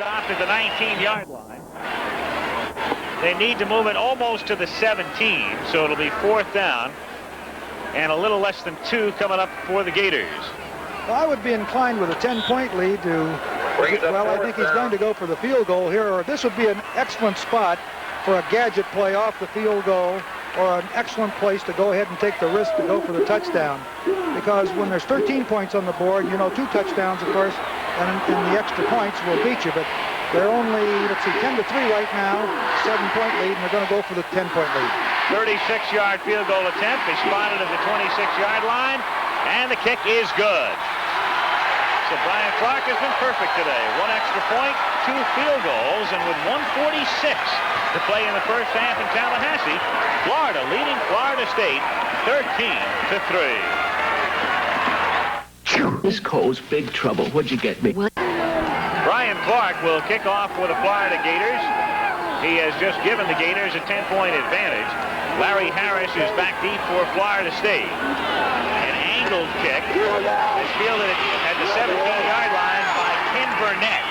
stopped at the 19-yard line. They need to move it almost to the 17, so it'll be 4th down and a little less than 2 coming up for the Gators. Well, I would be inclined with a 10-point lead to, well, I think he's going to go for the field goal here, or this would be an excellent spot for a gadget play off the field goal, or an excellent place to go ahead and take the risk to go for the touchdown. Because when there's 13 points on the board, you know, 2 touchdowns, of course, and the extra points will beat you. But they're only, let's see, 10-3 right now, 7-point lead, and they're going to go for the 10-point lead. 36-yard field goal attempt. They spotted at the 26-yard line, and the kick is good. So Brian Clark has been perfect today. 1 extra point, 2 field goals, and with 1:46 to play in the first half in Tallahassee, Florida leading Florida State 13-3. This Cole's big trouble. What'd you get me? Brian Clark will kick off for the Florida Gators. He has just given the Gators a 10-point advantage. Larry Harris is back deep for Florida State. An angled kick is fielded at the 17-yard line by Ken Burnett.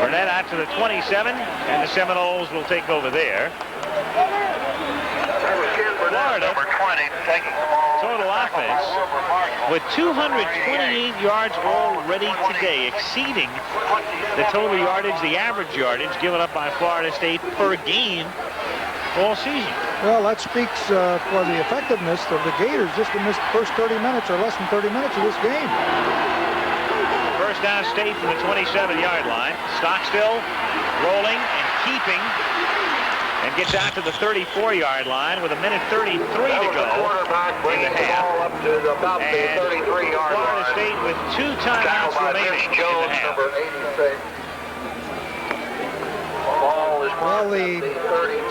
Burnett out to the 27, and the Seminoles will take over there. Florida, number 20, taking the ball. Total offense with 228 yards already today, exceeding the total yardage, the average yardage given up by Florida State per game all season. Well, that speaks for the effectiveness of the Gators just in this first 30 minutes or less than 30 minutes of this game. First down State from the 27-yard line. Stockstill rolling and keeping, and gets out to the 34-yard line with 1:33 to go in the half. Up to about the 33-yard Florida line. State with 2 timeouts remaining in the half. Well, the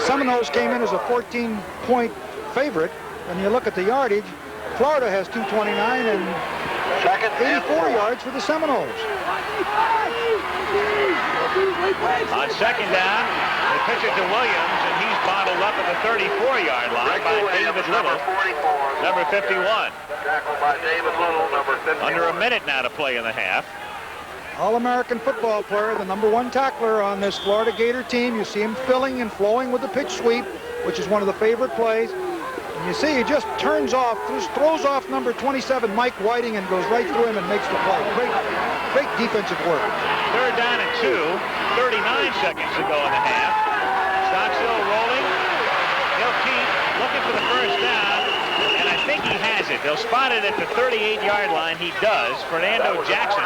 Seminoles came in as a 14-point favorite, and you look at the yardage, Florida has 229 and 84 yards for the Seminoles. On second down, they pitch it to Williams, and he's bottled up at the 34-yard line by David Little, number 51. Tackled by David Little, number 51. Under a minute now to play in the half. All-American football player, the #1 tackler on this Florida Gator team. You see him filling and flowing with the pitch sweep, which is one of the favorite plays. And you see he just turns off, just throws off number 27, Mike Whiting, and goes right through him and makes the play. Great defensive work. Third down and 2, 39 seconds to go in the half. Stockstill rolling. He'll keep looking for the first down, and I think he has it. They'll spot it at the 38-yard line. He does. Fernando Jackson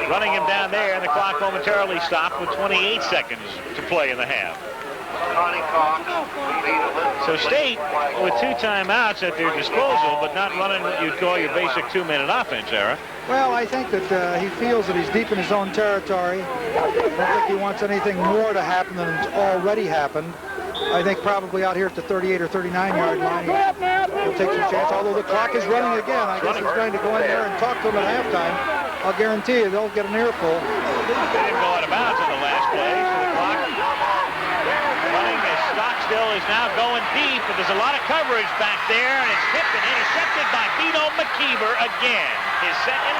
running him down there, and the clock momentarily stopped with 28 seconds to play in the half. So State with 2 timeouts at their disposal, but not running what you'd call your basic 2-minute offense, Era. Well, I think that he feels that he's deep in his own territory. I don't think he wants anything more to happen than it's already happened. I think probably out here at the 38 or 39-yard line, he'll take some chance. Although the clock is running again, I guess he's going to go in there and talk to them at halftime. I'll guarantee you they'll get an earful. They didn't go out of bounds in the last play, so the clock running as Stockstill is now going deep, but there's a lot of coverage back there, and it's tipped and intercepted by Vito McKeever again. His second.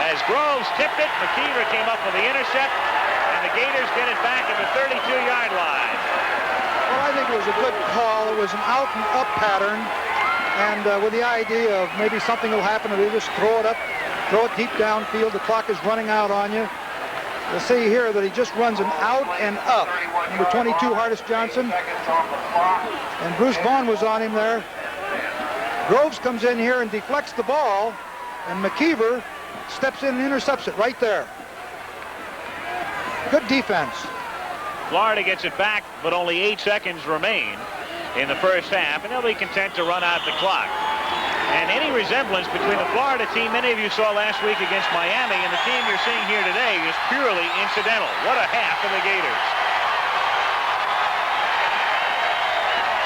As Groves tipped it, McKeever came up with the intercept, and the Gators get it back at the 32-yard line. Well, I think it was a good call. It was an out and up pattern, and with the idea of maybe something will happen, or they just throw it deep downfield. The clock is running out on you. You'll see here that he just runs an out and up. Number 22, Hardis Johnson, and Bruce Vaughn was on him there. Groves comes in here and deflects the ball, and McKeever steps in and intercepts it right there. Good defense. Florida gets it back, but only 8 seconds remain in the first half, and they'll be content to run out the clock. And any resemblance between the Florida team many of you saw last week against Miami and the team you're seeing here today is purely incidental. What a half for the Gators.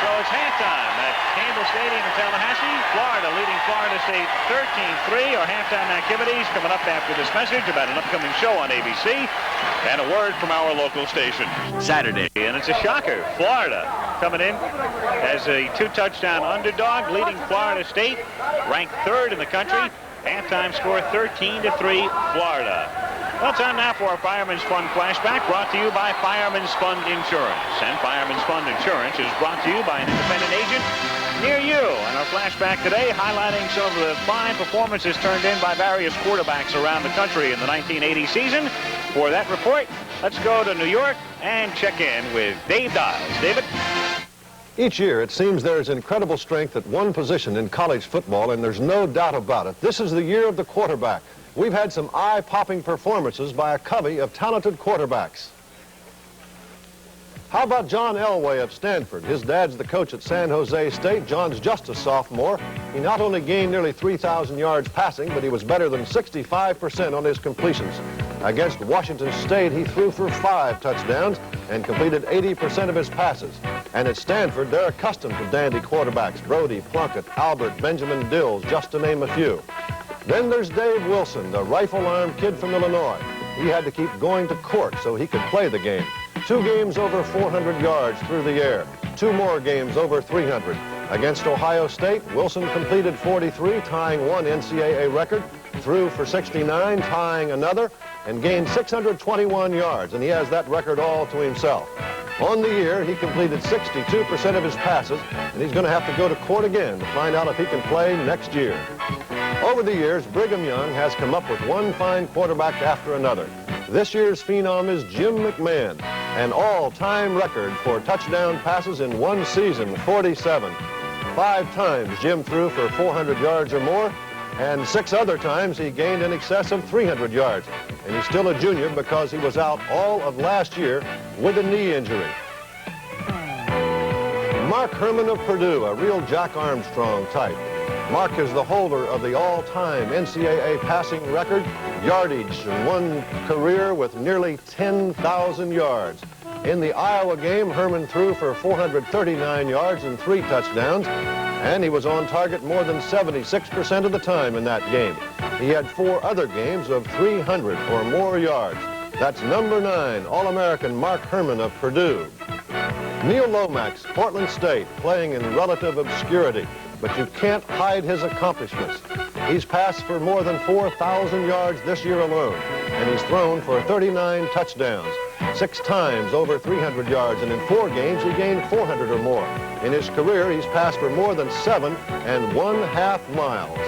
So it's halftime at Campbell Stadium in Tallahassee. Florida leading Florida State 13-3. Our halftime activities coming up after this message about an upcoming show on ABC and a word from our local station. Saturday, and it's a shocker. Florida coming in as a 2-touchdown underdog, leading Florida State, ranked 3rd in the country, Halftime score 13-3, Florida. Well, time now for our Fireman's Fund flashback, brought to you by Fireman's Fund Insurance. And Fireman's Fund Insurance is brought to you by an independent agent near you. And our flashback today highlighting some of the fine performances turned in by various quarterbacks around the country in the 1980 season. For that report, let's go to New York and check in with Dave Dials. David? Each year, it seems there is incredible strength at one position in college football, and there's no doubt about it. This is the year of the quarterback. We've had some eye-popping performances by a covey of talented quarterbacks. How about John Elway of Stanford? His dad's the coach at San Jose State. John's just a sophomore. He not only gained nearly 3,000 yards passing, but he was better than 65% on his completions. Against Washington State, he threw for 5 touchdowns and completed 80% of his passes. And at Stanford, they're accustomed to dandy quarterbacks. Brody, Plunkett, Albert, Benjamin Dills, just to name a few. Then there's Dave Wilson, the rifle-armed kid from Illinois. He had to keep going to court so he could play the game. 2 games over 400 yards through the air. 2 more games over 300. Against Ohio State, Wilson completed 43, tying one NCAA record, threw for 69, tying another, and gained 621 yards, and he has that record all to himself. On the year, he completed 62% of his passes, and he's going to have to go to court again to find out if he can play next year. Over the years, Brigham Young has come up with one fine quarterback after another. This year's phenom is Jim McMahon, an all-time record for touchdown passes in one season, 47. 5 times Jim threw for 400 yards or more, and 6 other times he gained in excess of 300 yards. And he's still a junior because he was out all of last year with a knee injury. Mark Herman of Purdue, a real Jack Armstrong type. Mark is the holder of the all-time NCAA passing record, yardage in one career with nearly 10,000 yards. In the Iowa game, Herman threw for 439 yards and 3 touchdowns, and he was on target more than 76% of the time in that game. He had 4 other games of 300 or more yards. That's number 9, All-American Mark Herman of Purdue. Neil Lomax, Portland State, playing in relative obscurity, but you can't hide his accomplishments. He's passed for more than 4,000 yards this year alone, and he's thrown for 39 touchdowns, 6 times over 300 yards, and in 4 games he gained 400 or more. In his career, he's passed for more than 7½ miles.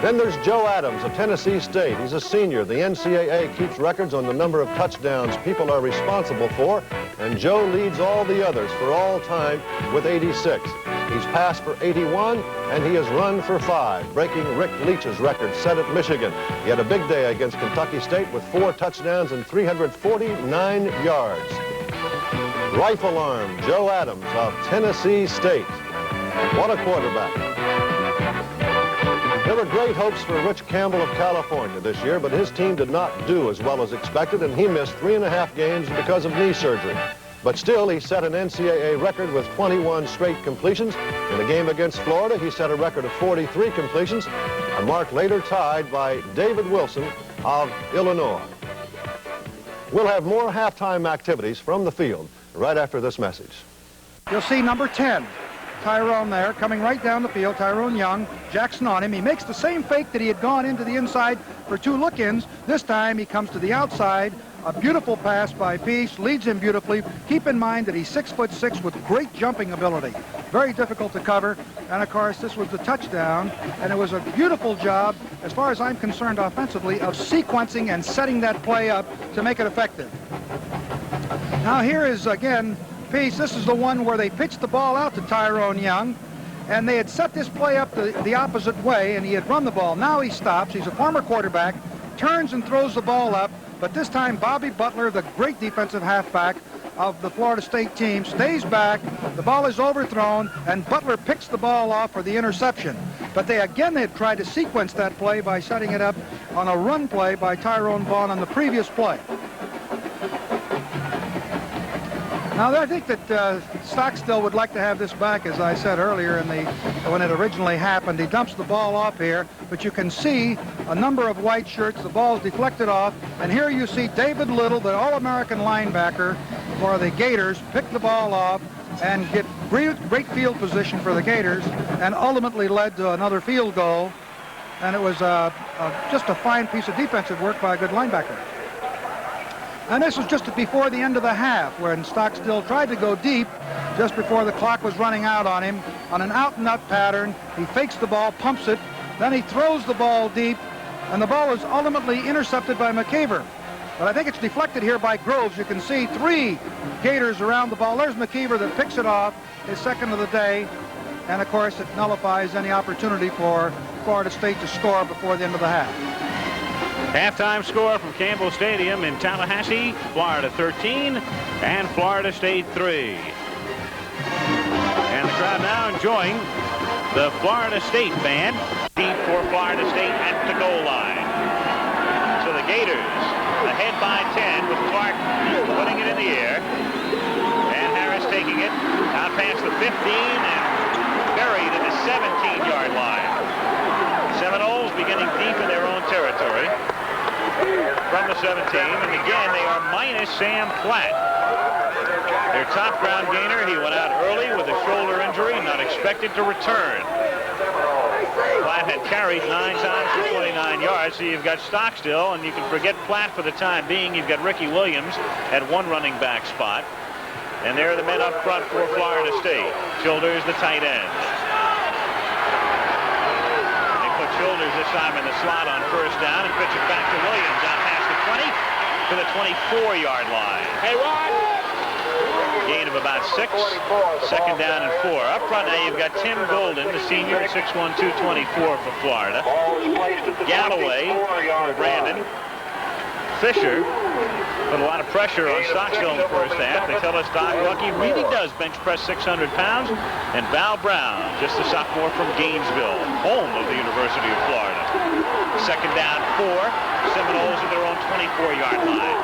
Then there's Joe Adams of Tennessee State. He's a senior. The NCAA keeps records on the number of touchdowns people are responsible for, and Joe leads all the others for all time with 86. He's passed for 81, and he has run for 5, breaking Rick Leach's record set at Michigan. He had a big day against Kentucky State with 4 touchdowns and 349 yards. Rifle arm Joe Adams of Tennessee State. What a quarterback. There were great hopes for Rich Campbell of California this year, but his team did not do as well as expected, and he missed 3½ games because of knee surgery. But still, he set an NCAA record with 21 straight completions. In a game against Florida, he set a record of 43 completions, a mark later tied by David Wilson of Illinois. We'll have more halftime activities from the field right after this message. You'll see number 10, Tyrone there, coming right down the field. Tyrone Young, Jackson on him. He makes the same fake that he had gone into the inside for 2 look-ins. This time he comes to the outside. A beautiful pass by Peace, leads him beautifully. Keep in mind that he's 6'6" with great jumping ability. Very difficult to cover. And of course, this was the touchdown. And it was a beautiful job, as far as I'm concerned offensively, of sequencing and setting that play up to make it effective. Now here is, again, Peace. This is the one where they pitched the ball out to Tyrone Young. And they had set this play up the opposite way, and he had run the ball. Now he stops. He's a former quarterback, turns and throws the ball up. But this time, Bobby Butler, the great defensive halfback of the Florida State team, stays back. The ball is overthrown, and Butler picks the ball off for the interception. But they had tried to sequence that play by setting it up on a run play by Tyrone Vaughn on the previous play. Now, I think that Stockstill would like to have this back, as I said earlier, when it originally happened. He dumps the ball off here, but you can see a number of white shirts. The ball's deflected off, and here you see David Little, the All-American linebacker for the Gators, pick the ball off and get great field position for the Gators, and ultimately led to another field goal. and it was just a fine piece of defensive work by a good linebacker. And this was just before the end of the half, when Stockstill tried to go deep just before the clock was running out on him on an out-and-out pattern. He fakes the ball, pumps it, then he throws the ball deep, and the ball is ultimately intercepted by McKeever. But I think it's deflected here by Groves. You can see 3 Gators around the ball. There's McKeever that picks it off, his second of the day. And, of course, it nullifies any opportunity for Florida State to score before the end of the half. Halftime score from Campbell Stadium in Tallahassee, Florida 13 and Florida State 3. And the crowd now enjoying the Florida State band. Deep for Florida State at the goal line. So the Gators ahead by 10 with Clark putting it in the air. And Harris taking it out past the 15 and buried at the 17-yard line. Seminoles beginning deep in their own territory from the 17, and again they are minus Sam Platt. Their top ground gainer, he went out early with a shoulder injury, not expected to return. Platt had carried 9 times for 29 yards, so you've got Stockstill, and you can forget Platt for the time being. You've got Ricky Williams at one running back spot, and there are the men up front for Florida State. Childers, the tight end. Childers this time in the slot on first down and pitch it back to Williams out past the 20 to the 24-yard line. Hey, what? Gain of about 6. Second down and 4. Up front now you've got Tim Golden, the senior at 6'1", 224 for Florida. Galloway for Brandon. Fisher put a lot of pressure on Stockstill in the first half. They tell us Doc Lucky really does bench press 600 pounds. And Val Brown, just a sophomore from Gainesville, home of the University of Florida. Second down 4. Seminoles at their own 24-yard line.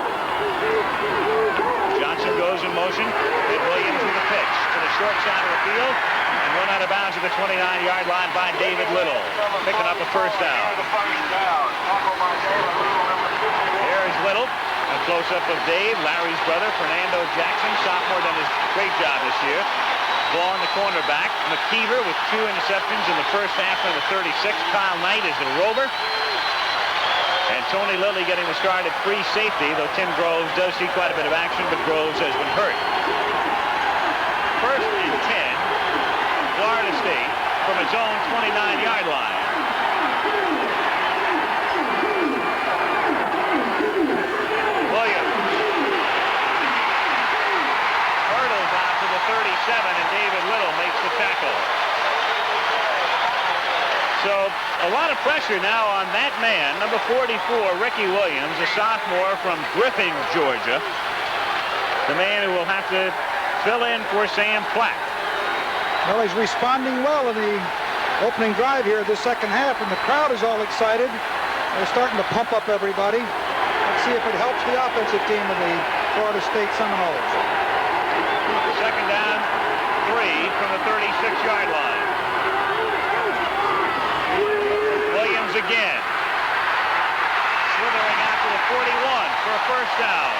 Johnson goes in motion. And Williams with a pitch to the short side of the field. And run out of bounds at the 29-yard line by David Little. Picking up a first down. There's Little. A close-up of Dave, Larry's brother, Fernando Jackson, sophomore, done his great job this year. Ball on the cornerback. McKeever with 2 interceptions in the first half of the 36. Kyle Knight is the rover. And Tony Lilly getting the start at free safety, though Tim Groves does see quite a bit of action, but Groves has been hurt. First and 10, Florida State from its own 29-yard line. And David Little makes the tackle. So a lot of pressure now on that man, number 44, Ricky Williams, a sophomore from Griffin, Georgia. The man who will have to fill in for Sam Platt. Well, he's responding well in the opening drive here, the second half, and the crowd is all excited. They're starting to pump up everybody. Let's see if it helps the offensive team of the Florida State Seminoles. Second down, 3 from the 36-yard line. Williams again. Slithering out to the 41 for a first down.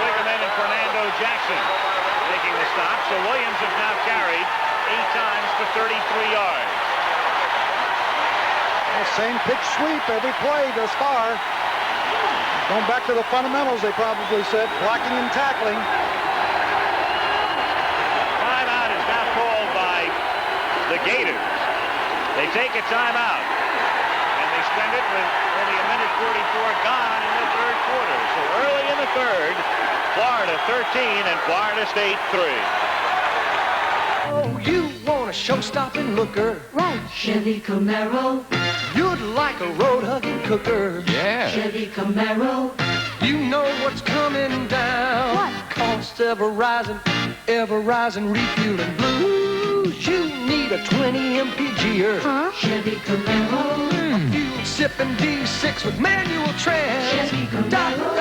Wiggerman and Fernando Jackson making the stop. So Williams has now carried 8 times for 33 yards. Well, same pitch sweep every play thus far. Going back to the fundamentals, they probably said, blocking and tackling. Timeout is now called by the Gators. They take a timeout, and they spend it with only a minute 44 gone in the third quarter. So early in the third, Florida 13 and Florida State 3. Oh, you want a show-stopping looker? Right. Chevy Camaro. You'd like a road-hugging cooker. Yeah. Chevy Camaro. You know what's coming down. What? Costs ever rising, refueling blues. You need a 20 mpg'er. Huh? Chevy Camaro. A fuel-sipping V6 with manual trans. Chevy Camaro.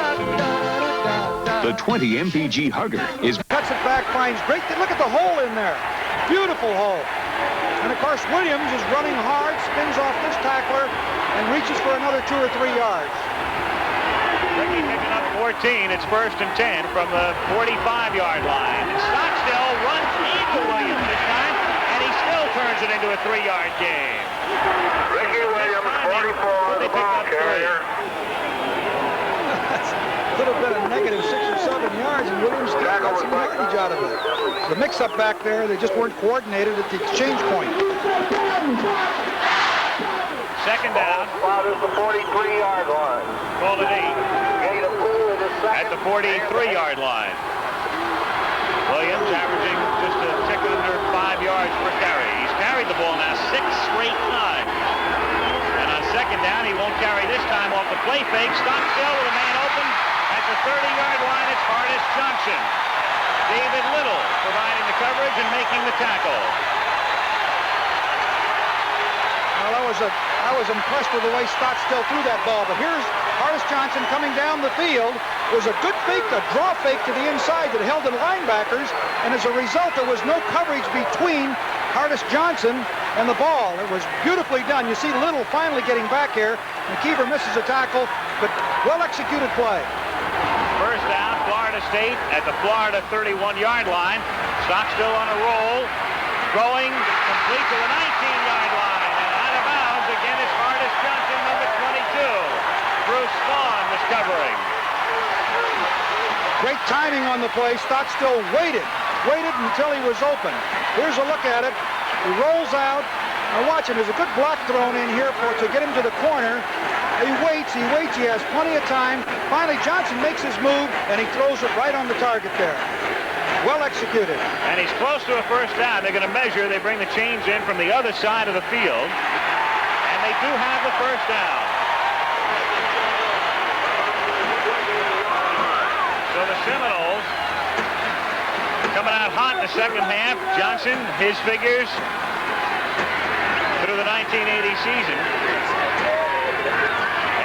The 20 mpg hugger is... Cuts it back, finds great. Look at the hole in there. Beautiful hole. And, of course, Williams is running hard, spins off this tackler, and reaches for another 2 or 3 yards. Ricky picking up 14. It's first and 10 from the 45-yard line. And Stockstill runs into Williams this time, and he still turns turns it into a 3-yard gain. Ricky Williams, 44, the ball carrier. A little bit of negative 6 or 7 yards, and Williams got some yardage out of it. The mix-up back there, they just weren't coordinated at the exchange point. Second down. Spot is the 43-yard line. Call it 8. Gain of 2 in the At the 43-yard line. Williams averaging just a tick under 5 yards per carry. He's carried the ball now 6 straight times. And on second down, he won't carry this time off the play fake. Stockstill with a man open at the 30-yard line. It's Hardis Johnson. David Little providing the coverage and making the tackle. Well, I was impressed with the way Stockstill threw that ball, but here's Hardis Johnson coming down the field. It was a good fake, a draw fake to the inside that held the linebackers, and as a result, there was no coverage between Hardis Johnson and the ball. It was beautifully done. You see Little finally getting back here. McKeever misses a tackle, but well-executed play. First down, Florida State at the Florida 31-yard line. Stockstill on a roll, throwing complete to the 19-yard line. And out of bounds, again, it's Hardis Johnson, number 22. Bruce Vaughn was covering. Great timing on the play. Stockstill waited until he was open. Here's a look at it. He rolls out. Now watch him. There's a good block thrown in here to get him to the corner. He waits. He has plenty of time. Finally, Johnson makes his move, and he throws it right on the target there. Well executed. And he's close to a first down. They're going to measure. They bring the chains in from the other side of the field. And they do have the first down. So the Seminoles coming out hot in the second half. Johnson, his figures through the 1980 season,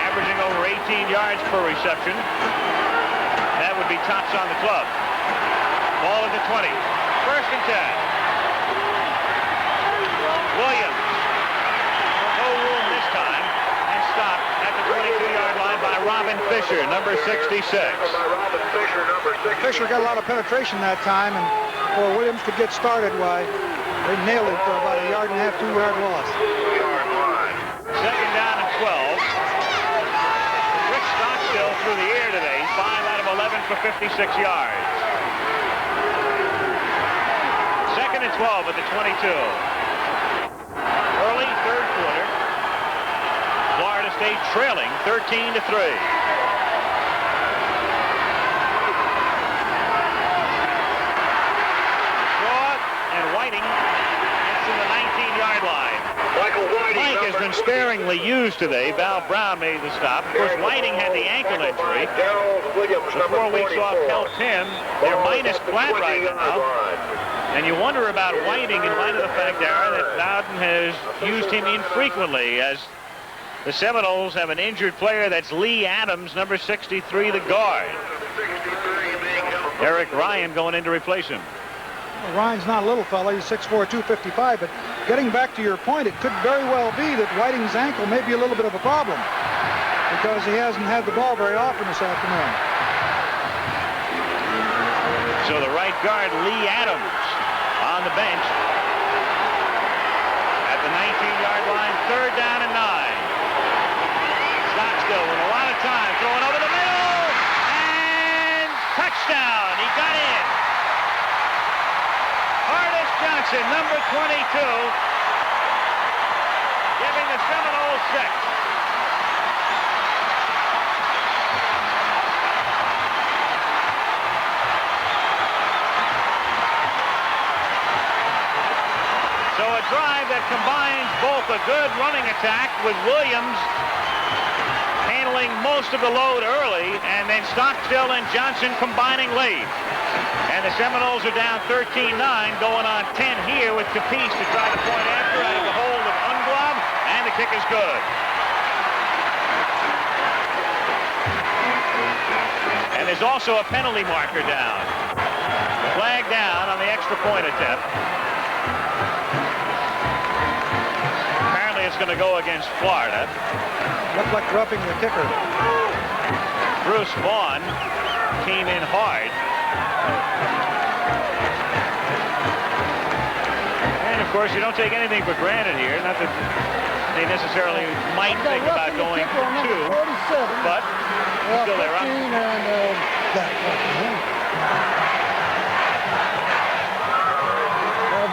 averaging over 18 yards per reception. That would be tops on the club. Ball at the 20. First and 10. Williams. No room this time. And stopped at the 22-yard line by Robin Fisher, number 66. Fisher got a lot of penetration that time, and before Williams could get started, why, they nailed it for about a 1.5 yard, 2-yard loss. Second down and 12. Rick Stockstill through the air today, 5 out of 11 for 56 yards. Second and 12 at the 22. Early third quarter. Florida State trailing 13-3. Mike has been sparingly used today. Val Brown made the stop. Of course, Whiting had the ankle injury. The 4 weeks off helped him. They're minus flat right now. And you wonder about Whiting in light of the fact, Darren, that Loudon has used him infrequently, as the Seminoles have an injured player. That's Lee Adams, number 63, the guard. Eric Ryan going in to replace him. Well, Ryan's not a little fella. He's 6'4", 255, but getting back to your point, it could very well be that Whiting's ankle may be a little bit of a problem because he hasn't had the ball very often this afternoon. So the right guard, Lee Adams, on the bench at the 19-yard line, third down and 9. Stockstill with a lot of time, throwing over the middle, and touchdown. He got in. Hardis Johnson, number 22, giving the Seminoles 6. So a drive that combines both a good running attack with Williams handling most of the load early, and then Stockstill and Johnson combining late. And the Seminoles are down 13-9, going on 10 here with Capice to try to point after out of the hold of Unglaub, and the kick is good. And there's also a penalty marker down. Flag down on the extra point attempt. Apparently it's going to go against Florida. Looked like roughing the kicker. Bruce Vaughn came in hard. And Of course, you don't take anything for granted here. Not that they necessarily might think about going for 2, but still they're up.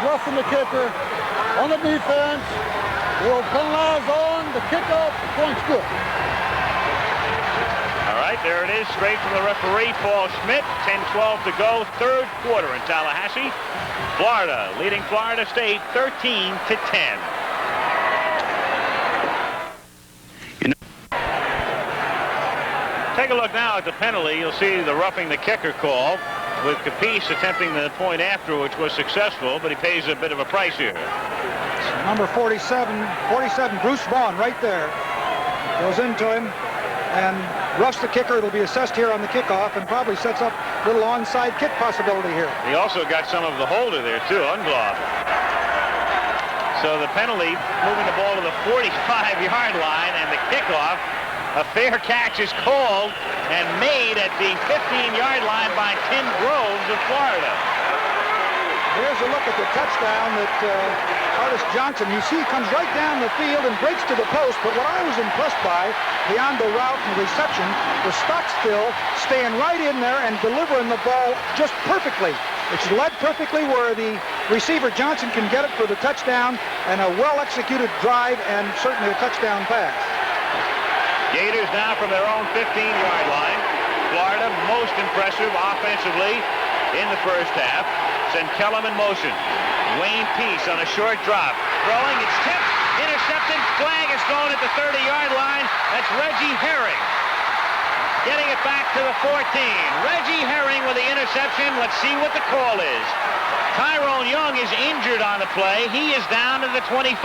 Roughing the kicker on the defense. Will penalize on the kickoff. The point's good. All right, there it is, straight from the referee, Paul Schmidt. 10-12 to go, third quarter in Tallahassee. Florida leading Florida State 13-10. Take a look now at the penalty. You'll see the roughing the kicker call, with Capice attempting the point after, which was successful, but he pays a bit of a price here. Number 47, Bruce Vaughn, right there. Goes into him and roughs the kicker. It'll be assessed here on the kickoff and probably sets up a little onside kick possibility here. He also got some of the holder there, too, ungloved. So the penalty, moving the ball to the 45-yard line, and the kickoff, a fair catch is called and made at the 15-yard line by Tim Groves of Florida. Here's a look at the touchdown that Artis Johnson, you see, comes right down the field and breaks to the post. But what I was impressed by, beyond the route and the reception, was Stockstill staying right in there and delivering the ball just perfectly. It's led perfectly where the receiver Johnson can get it for the touchdown, and a well-executed drive and certainly a touchdown pass. Gators now from their own 15-yard line. Florida most impressive offensively in the first half. Send Kellum in motion. Wayne Peace on a short drop. Throwing, it's tipped, intercepted, flag is thrown at the 30-yard line. That's Reggie Herring. Getting it back to the 14. Reggie Herring with the interception. Let's see what the call is. Tyrone Young is injured on the play. He is down to the 25.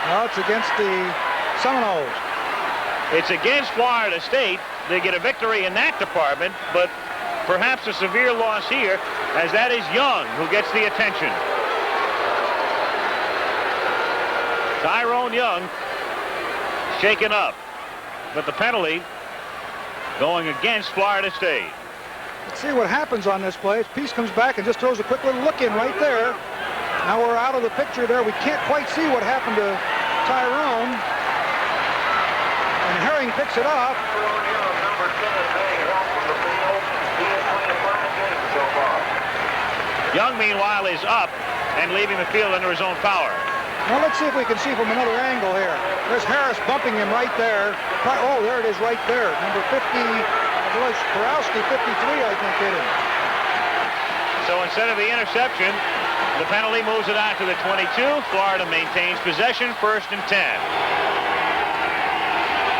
Well, it's against the Seminoles. It's against Florida State. They get a victory in that department, but perhaps a severe loss here, as that is Young who gets the attention. Tyrone Young shaken up, but the penalty going against Florida State. Let's see what happens on this play. Peace comes back and just throws a quick little look in right there. Now we're out of the picture there. We can't quite see what happened to Tyrone. And Herring picks it off. Young, meanwhile, is up and leaving the field under his own power. Now let's see if we can see from another angle here. There's Harris bumping him right there. Oh, there it is right there. Number 50, was Kurowski, 53, I think, hit him. So instead of the interception, the penalty moves it out to the 22. Florida maintains possession, 1st and 10.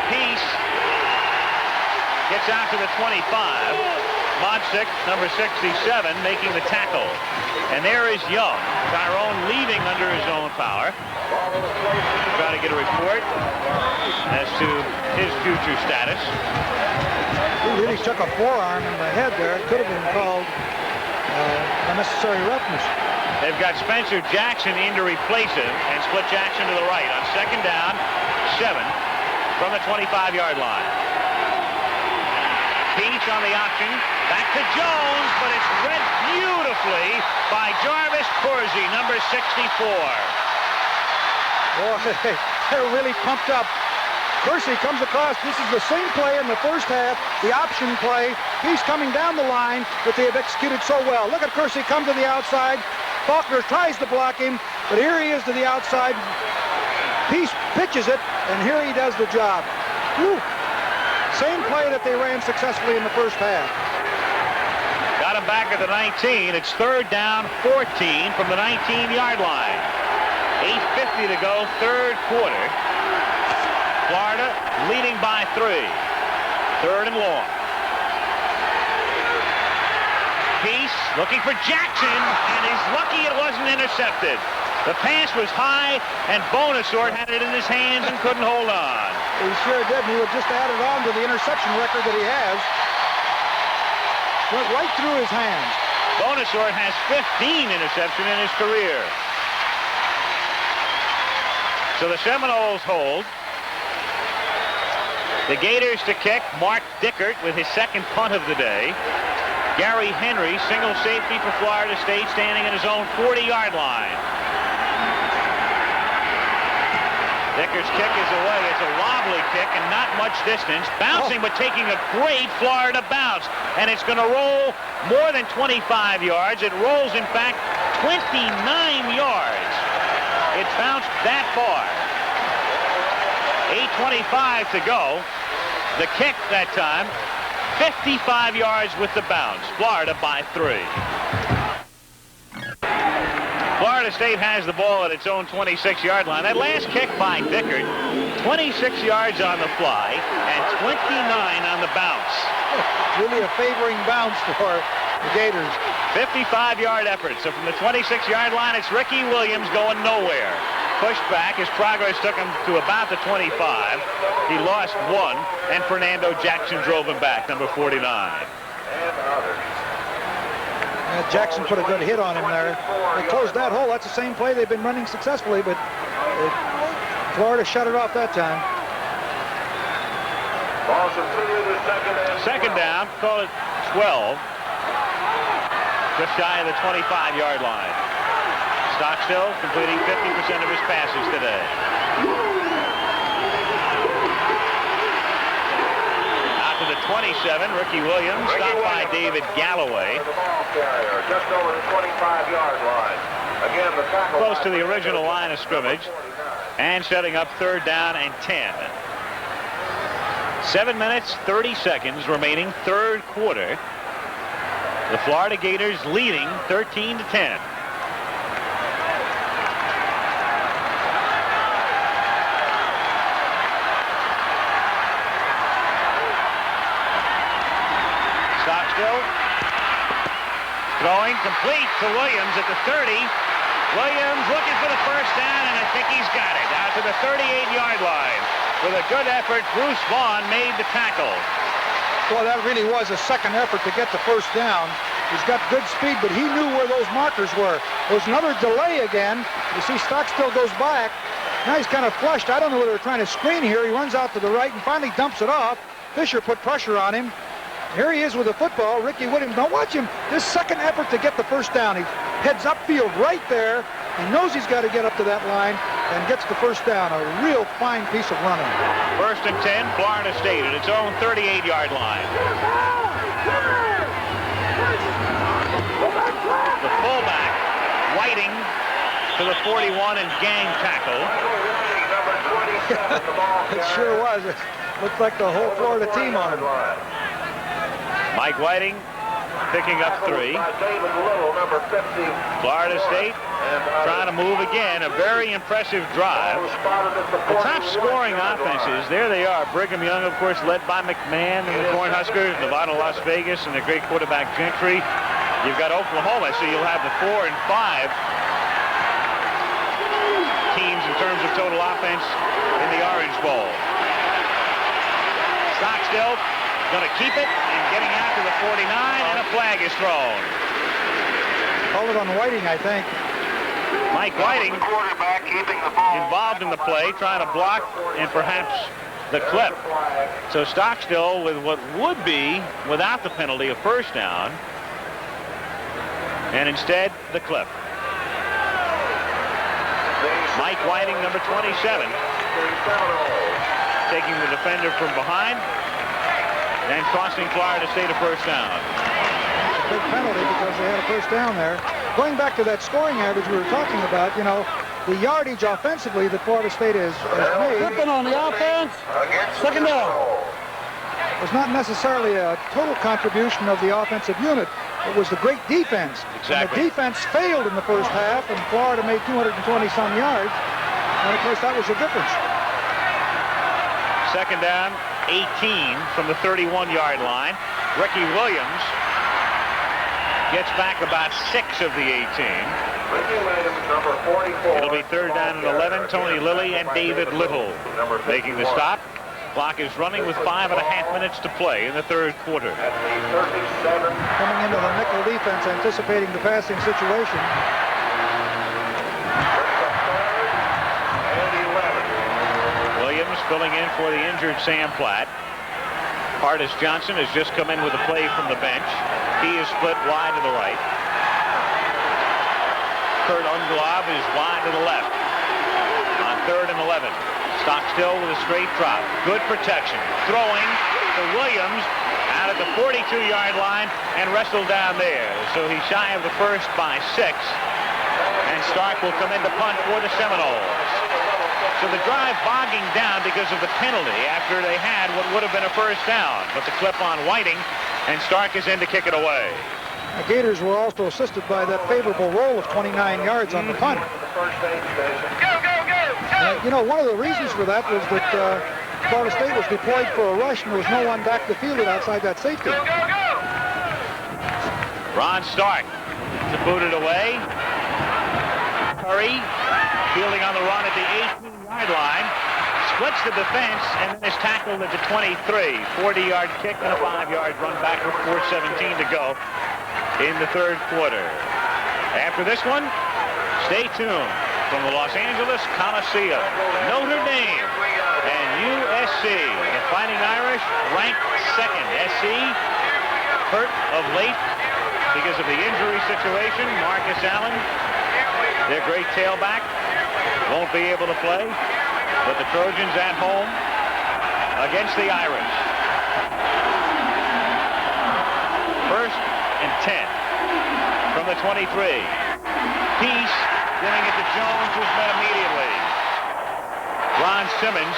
Peace gets out to the 25. Modsick, number 67, making the tackle. And there is Young. Tyrone leaving under his own power. Trying to get a report as to his future status. He really took a forearm in the head there. It could have been called unnecessary roughness. They've got Spencer Jackson in to replace him, and split Jackson to the right on 2nd down, 7 from the 25-yard line. Peach on the option, back to Jones, but it's read beautifully by Jarvis Corsi, number 64. Boy, they're really pumped up. Corsi comes across. This is the same play in the first half, the option play. He's coming down the line that they have executed so well. Look at Corsi come to the outside. Faulkner tries to block him, but here he is to the outside. Peace pitches it, and here he does the job. Whew. Same play that they ran successfully in the first half. Got him back at the 19. It's 3rd down, 14 from the 19-yard line. 8:50 to go, 3rd quarter. Florida leading by 3. 3rd and long. Peace looking for Jackson, and he's lucky it wasn't intercepted. The pass was high, and Bonasorte had it in his hands and couldn't hold on. He sure did, and he would just add it on to the interception record that he has. Went right through his hands. Bonasorte has 15 interceptions in his career. So the Seminoles hold. The Gators to kick. Mark Dickert with his 2nd punt of the day. Gary Henry, single safety for Florida State, standing in his own 40-yard line. Dicker's kick is away. It's a wobbly kick and not much distance. Bouncing, but taking a great Florida bounce. And it's going to roll more than 25 yards. It rolls, in fact, 29 yards. It bounced that far. 8:25 to go. The kick that time, 55 yards with the bounce. Florida by 3. Florida State has the ball at its own 26-yard line. That last kick by Dickert, 26 yards on the fly and 29 on the bounce. Really a favoring bounce for the Gators. 55-yard effort. So from the 26-yard line, it's Ricky Williams going nowhere. Pushed back. His progress took him to about the 25. He lost 1, and Fernando Jackson drove him back, number 49. Jackson put a good hit on him there. They closed that hole. That's the same play they've been running successfully, but Florida shut it off that time. Second down, call it 12. Just shy of the 25-yard line. Stockstill completing 50% of his passes today. Out to the 27, Ricky Williams, stopped by David Galloway. Just over the 25-yard line. Again, the tackle. Close to the original line of scrimmage. And setting up 3rd down and 10. 7 minutes, 30 seconds remaining, 3rd quarter. The Florida Gators leading 13-10. Stockstill. Throwing complete to Williams at the 30. Williams looking for the first down, and I think he's got it. Out to the 38-yard line. With a good effort, Bruce Vaughn made the tackle. Well, that really was a second effort to get the first down. He's got good speed, but he knew where those markers were. There's another delay again. You see Stockstill goes back. Now he's kind of flushed. I don't know whether they're trying to screen here. He runs out to the right and finally dumps it off. Fisher put pressure on him. Here he is with the football. Ricky Williams. Now watch him. This second effort to get the first down. He heads upfield right there. He knows he's got to get up to that line and gets the first down. A real fine piece of running. 1st and 10, Florida State at its own 38-yard line. The fullback, Whiting, to the 41 and gang tackle. It sure was. It looked like the whole Florida team on him. Mike Whiting picking up 3. Florida State trying to move again. A very impressive drive. The top scoring offenses, there they are. Brigham Young, of course, led by McMahon and the Cornhuskers, Nevada, Las Vegas, and the great quarterback Gentry. You've got Oklahoma, so you'll have the 4 and 5 teams in terms of total offense in the Orange Bowl. Stockstill going to keep it and getting out to the 49, and a flag is thrown. Called it on Whiting, I think. Mike Whiting involved in the play, trying to block and perhaps the clip. So Stockstill with what would be, without the penalty, a first down, and instead the clip. Mike Whiting, number 27, taking the defender from behind and costing Florida State a first down. It's a big penalty because they had a first down there. Going back to that scoring average we were talking about, you know, the yardage offensively that Florida State has made. Flipping on the offense. Second down. Was not necessarily a total contribution of the offensive unit. It was the great defense. Exactly. And the defense failed in the first half, and Florida made 220-some yards. And, of course, that was the difference. Second down, 18 from the 31-yard line. Ricky Williams gets back about 6 of the 18. It'll be 3rd down and 11. Tony Lilly and David Little making the stop. Clock is running with 5.5 minutes to play in the 3rd quarter. Coming into the nickel defense, anticipating the passing situation. Williams filling in for the injured Sam Platt. Artis Johnson has just come in with a play from the bench. He is split wide to the right. Kurt Unglaub is wide to the left. On 3rd and 11. Stockstill with a straight drop. Good protection. Throwing to Williams out at the 42-yard line and wrestled down there. So he's shy of the first by 6. And Stark will come in to punt for the Seminoles. So the drive bogging down because of the penalty after they had what would have been a first down. But the clip on Whiting, and Stark is in to kick it away. The Gators were also assisted by that favorable roll of 29 yards on the punt. You know, one of the reasons for that was that Florida State was deployed for a rush and there was no one back the field outside that safety. Ron Stark to boot it away. Curry fielding on the run at the 18-yard line. Splits the defense and then is tackled at the 23. 40-yard kick and a 5-yard run back with 4:17 to go in the third quarter. After this one, stay tuned. From the Los Angeles Coliseum, Notre Dame and USC. The Fighting Irish ranked 2nd. SC hurt of late because of the injury situation. Marcus Allen, their great tailback, won't be able to play. But the Trojans at home against the Irish. 1st and 10 from the 23. Peace giving it to Jones, who's met immediately. Ron Simmons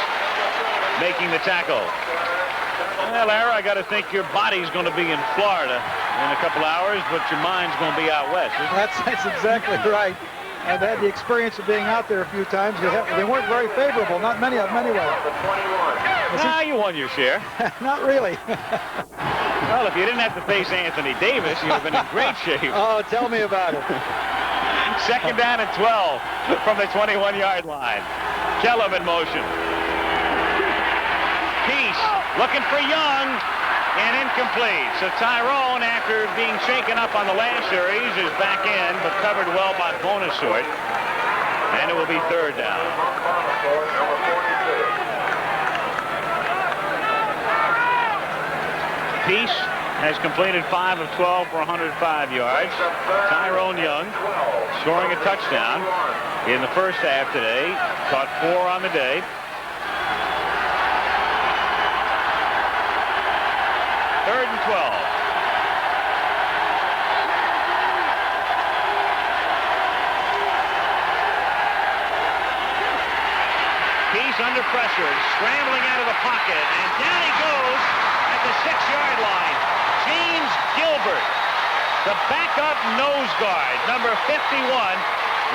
making the tackle. Well, Lara, I got to think your body's going to be in Florida in a couple hours, but your mind's going to be out west, isn't it? That's exactly right. I've had the experience of being out there a few times. They weren't very favorable, not many of them anyway. You won your share. Not really. Well, if you didn't have to face Anthony Davis, you'd have been in great shape. Oh, tell me about it. 2nd down and 12 from the 21-yard line. Kellum in motion. Peace looking for Young and incomplete. So Tyrone, after being shaken up on the last series, is back in, but covered well by Bonasort. And it will be 3rd down. Peace has completed 5 of 12 for 105 yards. Tyrone Young scoring a touchdown in the first half today. Caught 4 on the day. 3rd and 12. Peace under pressure, scrambling out of the pocket, and down he goes at the 6-yard line. James Gilbert, the backup nose guard, number 51,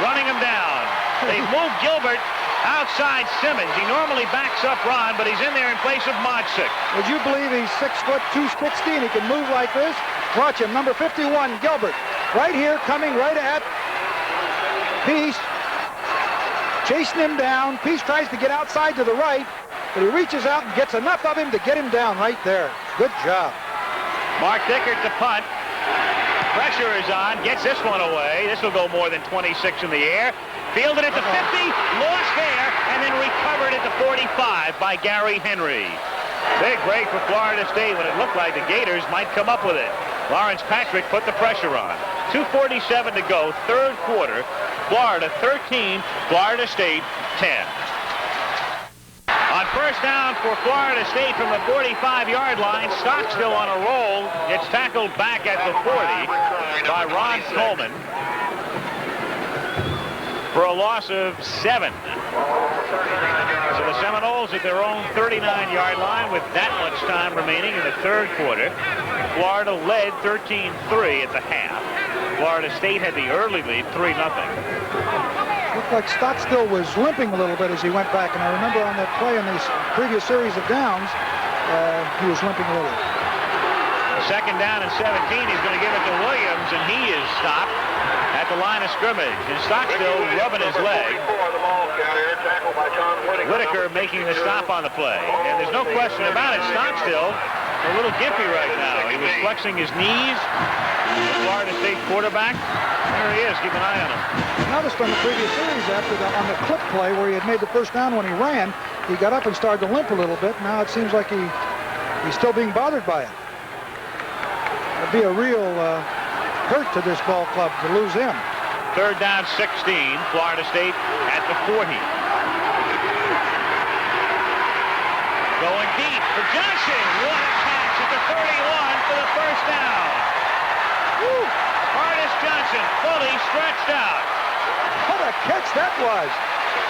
running him down. They moved Gilbert outside Simmons. He normally backs up Ron, but he's in there in place of Modsick. Would you believe he's 6 foot 260 and he can move like this? Watch him, number 51, Gilbert, right here, coming right at Peace, chasing him down. Peace tries to get outside to the right, but he reaches out and gets enough of him to get him down right there. Good job. Mark Dickert to punt. Pressure is on, gets this one away. This will go more than 26 in the air. Fielded at the 50, lost there, and then recovered at the 45 by Gary Henry. Big break for Florida State when it looked like the Gators might come up with it. Lawrence Patrick put the pressure on. 2:47 to go, third quarter. Florida 13, Florida State 10. On first down for Florida State from the 45-yard line, Stockstill on a roll. Gets tackled back at the 40 by Ron Coleman for a loss of 7. So the Seminoles at their own 39-yard line with that much time remaining in the third quarter. Florida led 13-3 at the half. Florida State had the early lead, 3-0. Looked like Stockstill was limping a little bit as he went back, and I remember on that play in the previous series of downs, he was limping a little. Second down and 17, he's going to give it to Williams, and he is stopped at the line of scrimmage. And Stockstill rubbing his leg. Whitaker making the stop on the play. And there's no question about it, Stockstill a little gimpy right now. He was flexing his knees. The Florida State quarterback. There he is. Keep an eye on him. Noticed on the previous series on the clip play where he had made the first down when he ran, he got up and started to limp a little bit. Now it seems like he's still being bothered by it. It'd be a real hurt to this ball club to lose him. Third down 16, Florida State at the 40. Going deep for Johnson. What a catch at the 31 for the first down. Woo! Hardis Johnson fully stretched out. What a catch that was.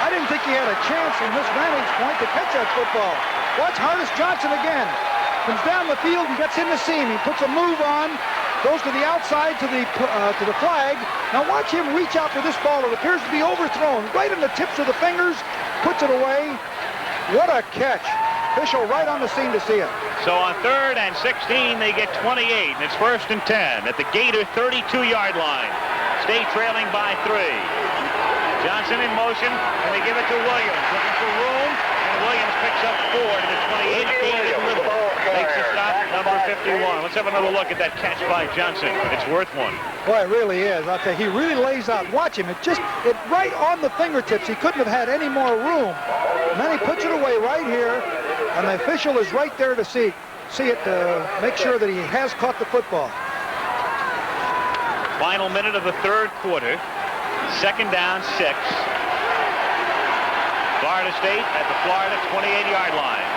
I didn't think he had a chance from this vantage point to catch that football. Watch Hardis Johnson again. Comes down the field and gets in the seam. He puts a move on, goes to the outside to the flag. Now watch him reach out for this ball. It appears to be overthrown right in the tips of the fingers. Puts it away. What a catch. Official right on the scene to see it. So on third and 16, they get 28, and it's first and 10 at the Gator 32-yard line. State trailing by 3. Johnson in motion, and they give it to Williams. Looking for room, and Williams picks up 4 to the 28. David Little takes the stop at number 51. Let's have another look at that catch by Johnson. It's worth one. Boy, it really is. I'll tell you, he really lays out. Watch him. It right on the fingertips. He couldn't have had any more room. And then he puts it away right here, and the official is right there to see it to make sure that he has caught the football. Final minute of the third quarter. Second down, 6. Florida State at the Florida 28-yard line.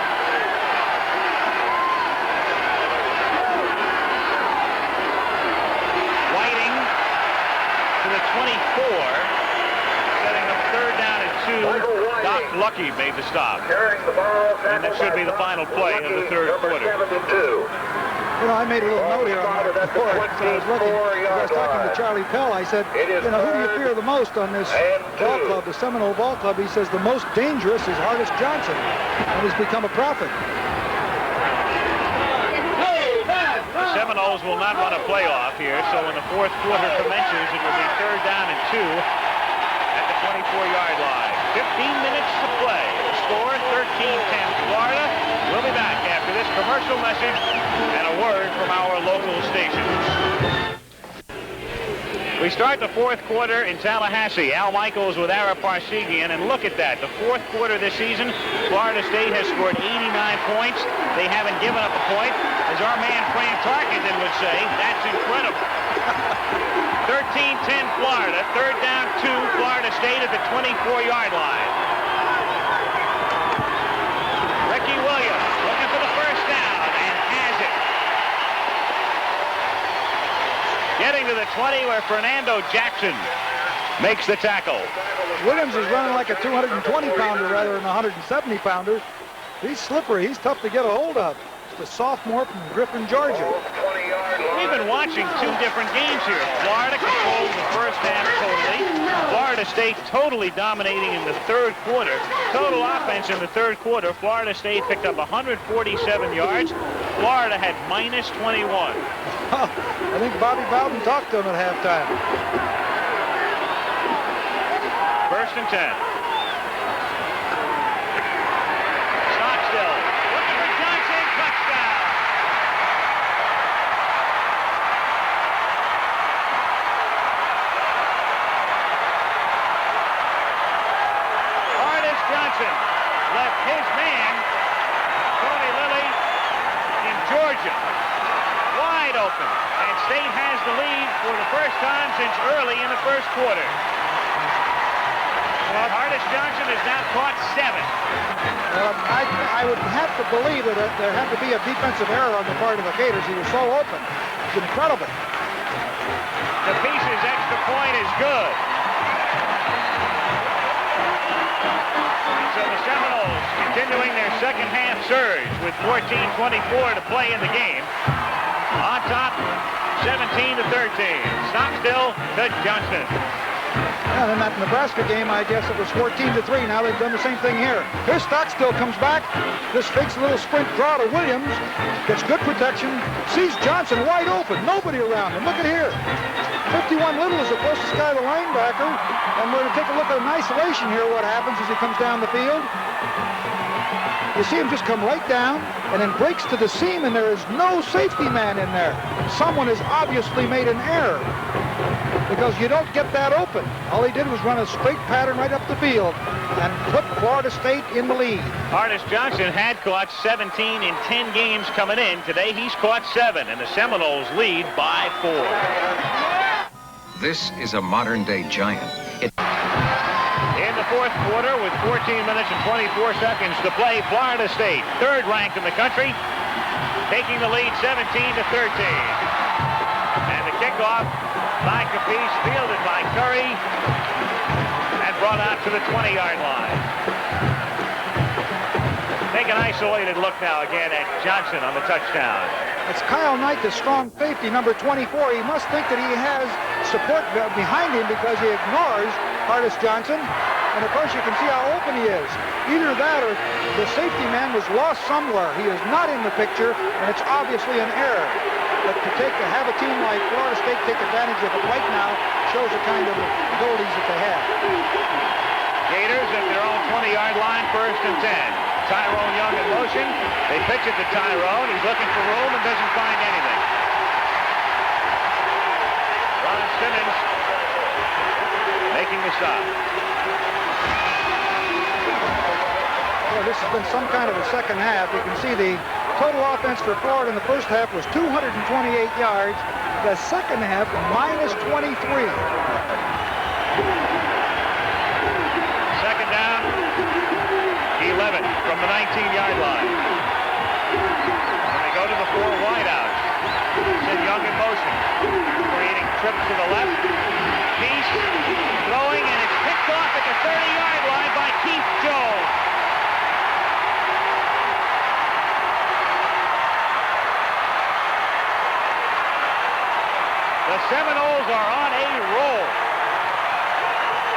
Whiting to the 24. Setting up third down and 2. Doc Lucky made the stop. And that should be the final play of the third quarter. You know, I made a little note here on my report. So I was talking to Charlie Pell. I said, you know, who do you fear the most on this ball club, the Seminole Ball Club? He says the most dangerous is Hardis Johnson, and he's become a prophet. The Seminoles will not run a playoff here, so when the fourth quarter commences, it will be third down and 2 at the 24-yard line. 15 minutes to play. The score, 13-10 Florida. We'll be back after this commercial message and a word from our local stations. We start the fourth quarter in Tallahassee. Al Michaels with Ara Parsegian, and look at that. The fourth quarter this season, Florida State has scored 89 points. They haven't given up a point. As our man Fran Tarkenton would say, that's incredible. 13-10 Florida, third down 2, Florida State at the 24-yard line. Ricky Williams looking for the first down and has it. Getting to the 20 where Fernando Jackson makes the tackle. Williams is running like a 220-pounder rather than a 170-pounder. He's slippery. He's tough to get a hold of. The sophomore from Griffin, Georgia. We've been watching 2 different games here. Florida controls the first half totally. Florida State totally dominating in the third quarter. Total offense in the third quarter. Florida State picked up 147 yards. Florida had minus 21. I think Bobby Bowden talked to him at halftime. First and 10. Left his man, Tony Lilly, in Georgia, wide open. And State has the lead for the first time since early in the first quarter. Hardis Johnson has now caught 7. Well, I would have to believe that there had to be a defensive error on the part of the Gators. He was so open. It's incredible. The Pieces extra point is good. So the Seminoles continuing their second half surge with 14:24 to play in the game. On top, 17-13. Stockstill to Johnston. Yeah, in that Nebraska game, I guess it was 14-3. Now they've done the same thing here. Here's Stockstill comes back. This fakes a little sprint draw to Williams. Gets good protection. Sees Johnson wide open. Nobody around him. Look at here. 51 Little is the closest guy to the linebacker. And we're going to take a look at an isolation here, what happens as he comes down the field. You see him just come right down and then breaks to the seam, and there is no safety man in there. Someone has obviously made an error. because you don't get that open. All he did was run a straight pattern right up the field and put Florida State in the lead. Ardis Johnson had caught 17 in 10 games coming in. Today he's caught 7, and the Seminoles lead by 4. This is a modern-day giant. In the fourth quarter, with 14 minutes and 24 seconds to play, Florida State, third ranked in the country, taking the lead 17-13. And the kickoff by Capice, fielded by Curry, and brought out to the 20-yard line. Take an isolated look now again at Johnson on the touchdown. It's Kyle Knight, the strong safety, number 24. He must think that he has support behind him because he ignores Ardis Johnson. And of course, you can see how open he is. Either that or the safety man was lost somewhere. He is not in the picture, and it's obviously an error. But to have a team like Florida State take advantage of it right now shows the kind of abilities that they have. Gators at their own 20-yard line, first and 10. Tyrone Young in motion. They pitch it to Tyrone. He's looking for room and doesn't find anything. Ron Simmons making the stop. Well, this has been some kind of a second half. You can see the total offense for Florida in the first half was 228 yards. The second half, minus 23. Second down, 11 from the 19-yard line. And they go to the 4 wideouts. Send Young in motion, creating trips to the left. Peace throwing, and it's picked off at the 30-yard line by Keith Jones. The Seminoles are on a roll.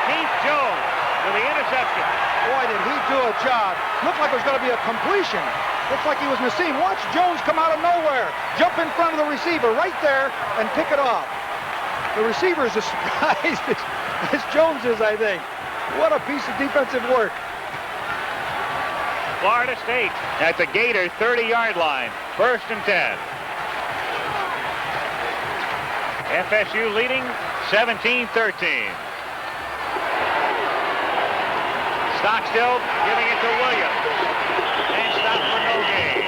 Keith Jones with the interception. Boy, did he do a job. Looked like it was going to be a completion. Looks like he was Nassim. Watch Jones come out of nowhere. Jump in front of the receiver right there and pick it off. The receiver is as surprised as Jones is, I think. What a piece of defensive work. Florida State at the Gator 30-yard line. First and 10. FSU leading 17-13. Stockstill giving it to Williams. And stopped for no gain.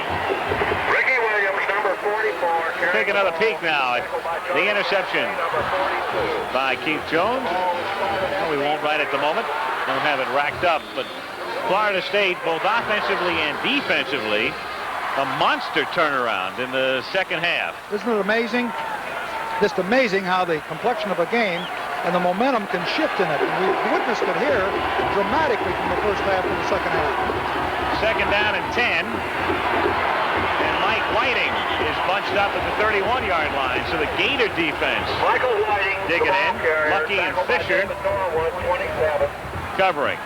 Ricky Williams, number 44. Take another peek now at the interception by Keith Jones. Well, we won't write at the moment. Don't have it racked up, but Florida State, both offensively and defensively, a monster turnaround in the second half. Isn't it amazing? Just amazing how the complexion of a game and the momentum can shift in it. And we've witnessed it here dramatically from the first half to the second half. Second down and 10. And Mike Whiting is bunched up at the 31-yard line. So the Gator defense Michael Whiting digging in. Lucky and Fisher covering.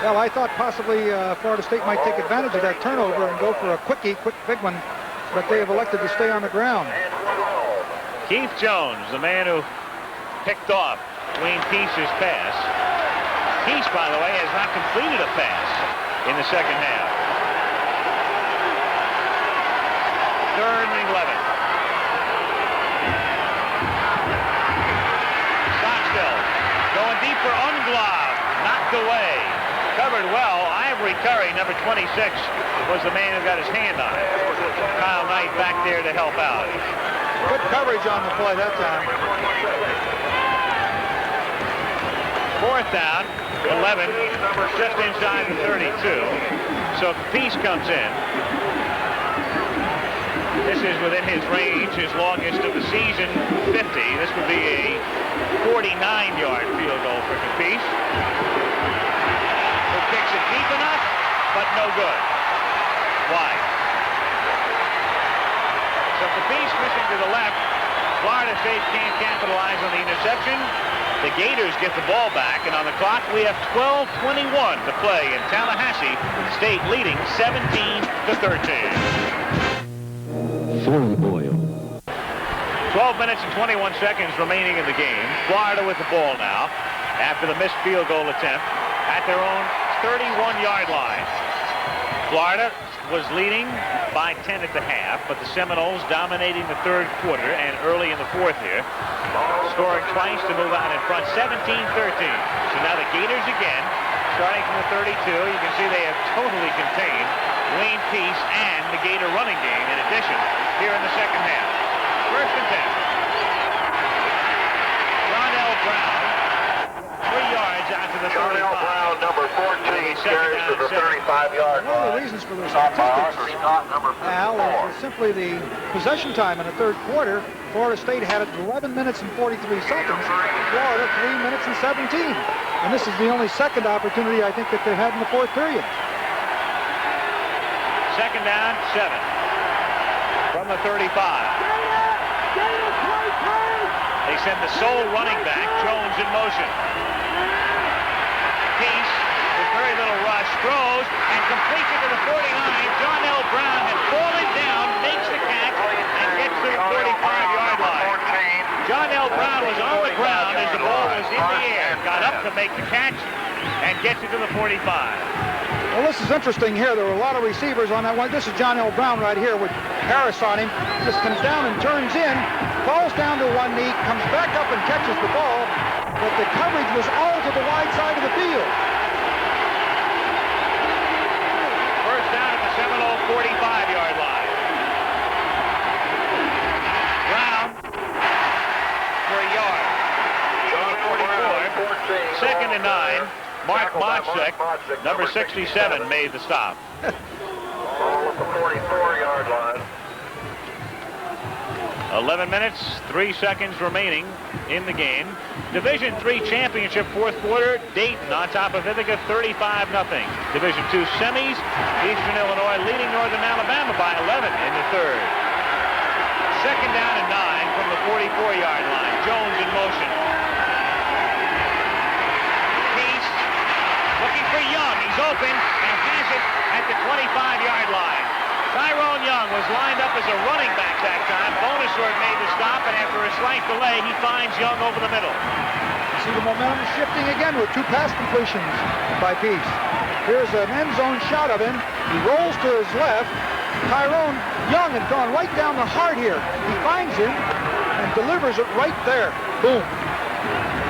Well, I thought possibly Florida State might take advantage of that turnover and go for a quick big one, but they have elected to stay on the ground. Keith Jones, the man who picked off Wayne Peace's pass. Peace, by the way, has not completed a pass in the second half. Third and 11. Stockstill going deep for Unglav. Knocked away. Covered well. Ivory Curry, number 26, was the man who got his hand on it. Kyle Knight back there to help out. Good coverage on the play that time. Fourth down, 11, just inside the 32. So Peace comes in. This is within his range, his longest of the season, 50. This would be a 49-yard field goal for Capice. Who kicks it deep enough, but no good. Wide. So Capice missing to the left. Florida State can't capitalize on the interception. The Gators get the ball back, and on the clock we have 12:21 to play in Tallahassee. State leading 17-13. Full oil. 12 minutes and 21 seconds remaining in the game. Florida with the ball now after the missed field goal attempt at their own 31-yard line. Florida was leading by 10 at the half, but the Seminoles dominating the third quarter and early in the fourth here, scoring twice to move out in front, 17-13. So now the Gators again, starting from the 32. You can see they have totally contained Wayne Peace and the Gator running game in addition here in the second half. First and 10. John L. Brown, 3 yards out to the 35. John L. Brown, number 14, carries to the 35-yard line. One of the reasons for the statistics, number 54. Al, is simply the possession time in the third quarter. Florida State had it 11 minutes and 43 seconds. Florida 3 minutes and 17. And this is the only second opportunity I think that they've had in the fourth period. Second down, 7 from the 35. They send the sole running back, Jones, in motion. Peace, with very little rush, throws and completes it to the 49. John L. Brown had fallen down, makes the catch, and gets to the 45-yard line. John L. Brown was on the ground as the ball was in the air, got up to make the catch, and gets it to the 45. Well, this is interesting here. There were a lot of receivers on that one. This is John L. Brown right here with Harris on him. Just comes down and turns in, falls down to one knee, comes back up and catches the ball, but the coverage was all to the wide side of the field. First down at the Seminole 45-yard line. Brown for a yard. John L. Brown, 14. Second and 9. Mark Moczek, number 67, made the stop. Ball at the 44-yard line. 11 minutes, 3 seconds remaining in the game. Division III championship fourth quarter. Dayton on top of Ithaca, 35-0. Division II semis. Eastern Illinois leading Northern Alabama by 11 in the third. Second down and 9 from the 44-yard line. Jones in motion. Looking for Young. He's open and has it at the 25-yard line. Tyrone Young was lined up as a running back that time. Bonasort made the stop, and after a slight delay, he finds Young over the middle. See the momentum shifting again with 2 pass completions by Peace. Here's an end zone shot of him. He rolls to his left. Tyrone Young had gone right down the heart here. He finds him and delivers it right there. Boom.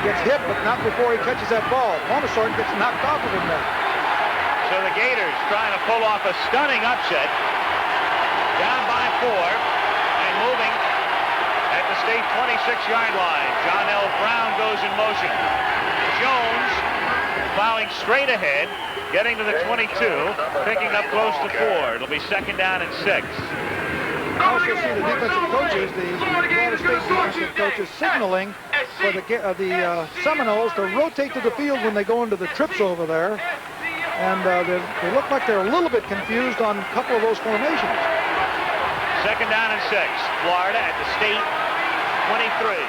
Gets hit, but not before he catches that ball. Bonasort gets knocked off of him there. So the Gators trying to pull off a stunning upset. Down by 4 and moving at the state 26-yard line. John L. Brown goes in motion. Jones plowing straight ahead, getting to the 22, picking up close to 4. It'll be second down and 6. I also see the defensive coaches, the Florida State defensive coaches, signaling for the Seminoles to rotate to the field when they go into the trips over there. And they look like they're a little bit confused on a couple of those formations. Second down and 6. Florida at the state 23.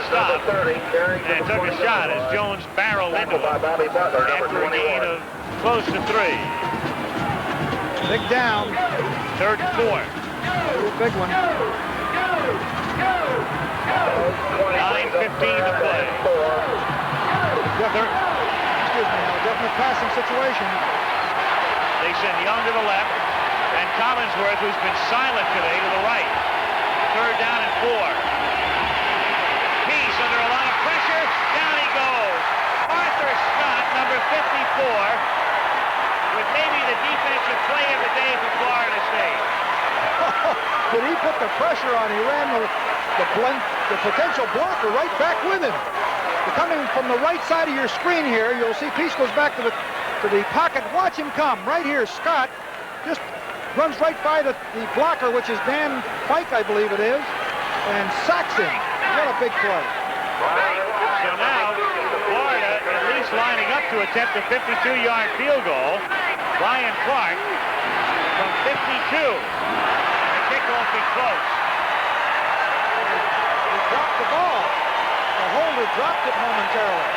Stop and took a shot as Jones barreled into him after a gain of close to 3. Big down. Third and 4. Big one. 9:15 to play. Excuse me, now definite passing situation. They send Young to the left and Collinsworth, who's been silent today, to the right. Third down and 4. Under a lot of pressure, down he goes. Arthur Scott, number 54, with maybe the defensive play of the day for Florida State. Did he put the pressure on? He ran the potential blocker right back with him. Coming from the right side of your screen here, you'll see Peace goes back to the pocket. Watch him come. Right here, Scott just runs right by the blocker, which is Dan Fike, I believe it is, and sacks him. What a big play. So now, Florida at least lining up to attempt a 52-yard field goal. Brian Clark from 52. The kickoff is close. He dropped the ball. The holder dropped it momentarily.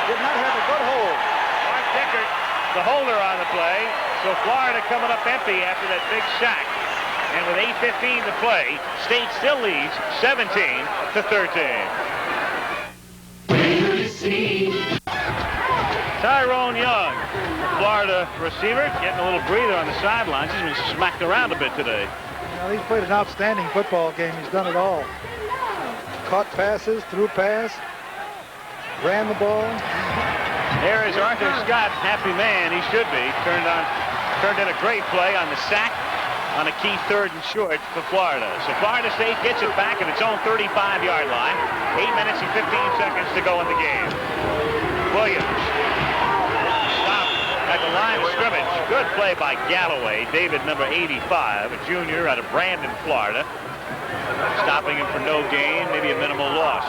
Did not have a good hold. Mark Dickert, the holder on the play. So Florida coming up empty after that big sack. And with 8:15 to play, State still leads 17-13. Tyrone Young, Florida receiver, getting a little breather on the sidelines. He's been smacked around a bit today. Well, he's played an outstanding football game. He's done it all. Caught passes, threw pass, ran the ball. There is Arthur Scott, happy man, he should be. Turned in a great play on the sack on a key 3rd and short for Florida. So Florida State gets it back at its own 35-yard line. 8 minutes and 15 seconds to go in the game. Williams stopped at the line of scrimmage. Good play by Galloway, David number 85, a junior out of Brandon, Florida. Stopping him for no gain, maybe a minimal loss.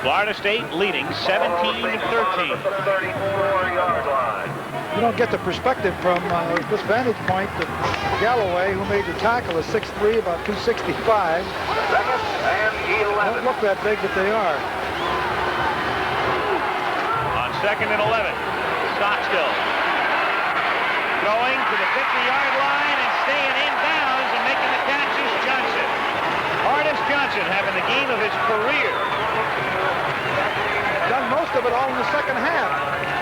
Florida State leading 17-13. 34-yard line. You don't get the perspective from this vantage point that Galloway, who made the tackle, is 6'3", about 265. Second and 11. Don't look that big, but they are. On 2nd and 11, Stockstill going to the 50-yard line and staying in bounds and making the catch is Johnson. Artis Johnson having the game of his career. Done most of it all in the second half.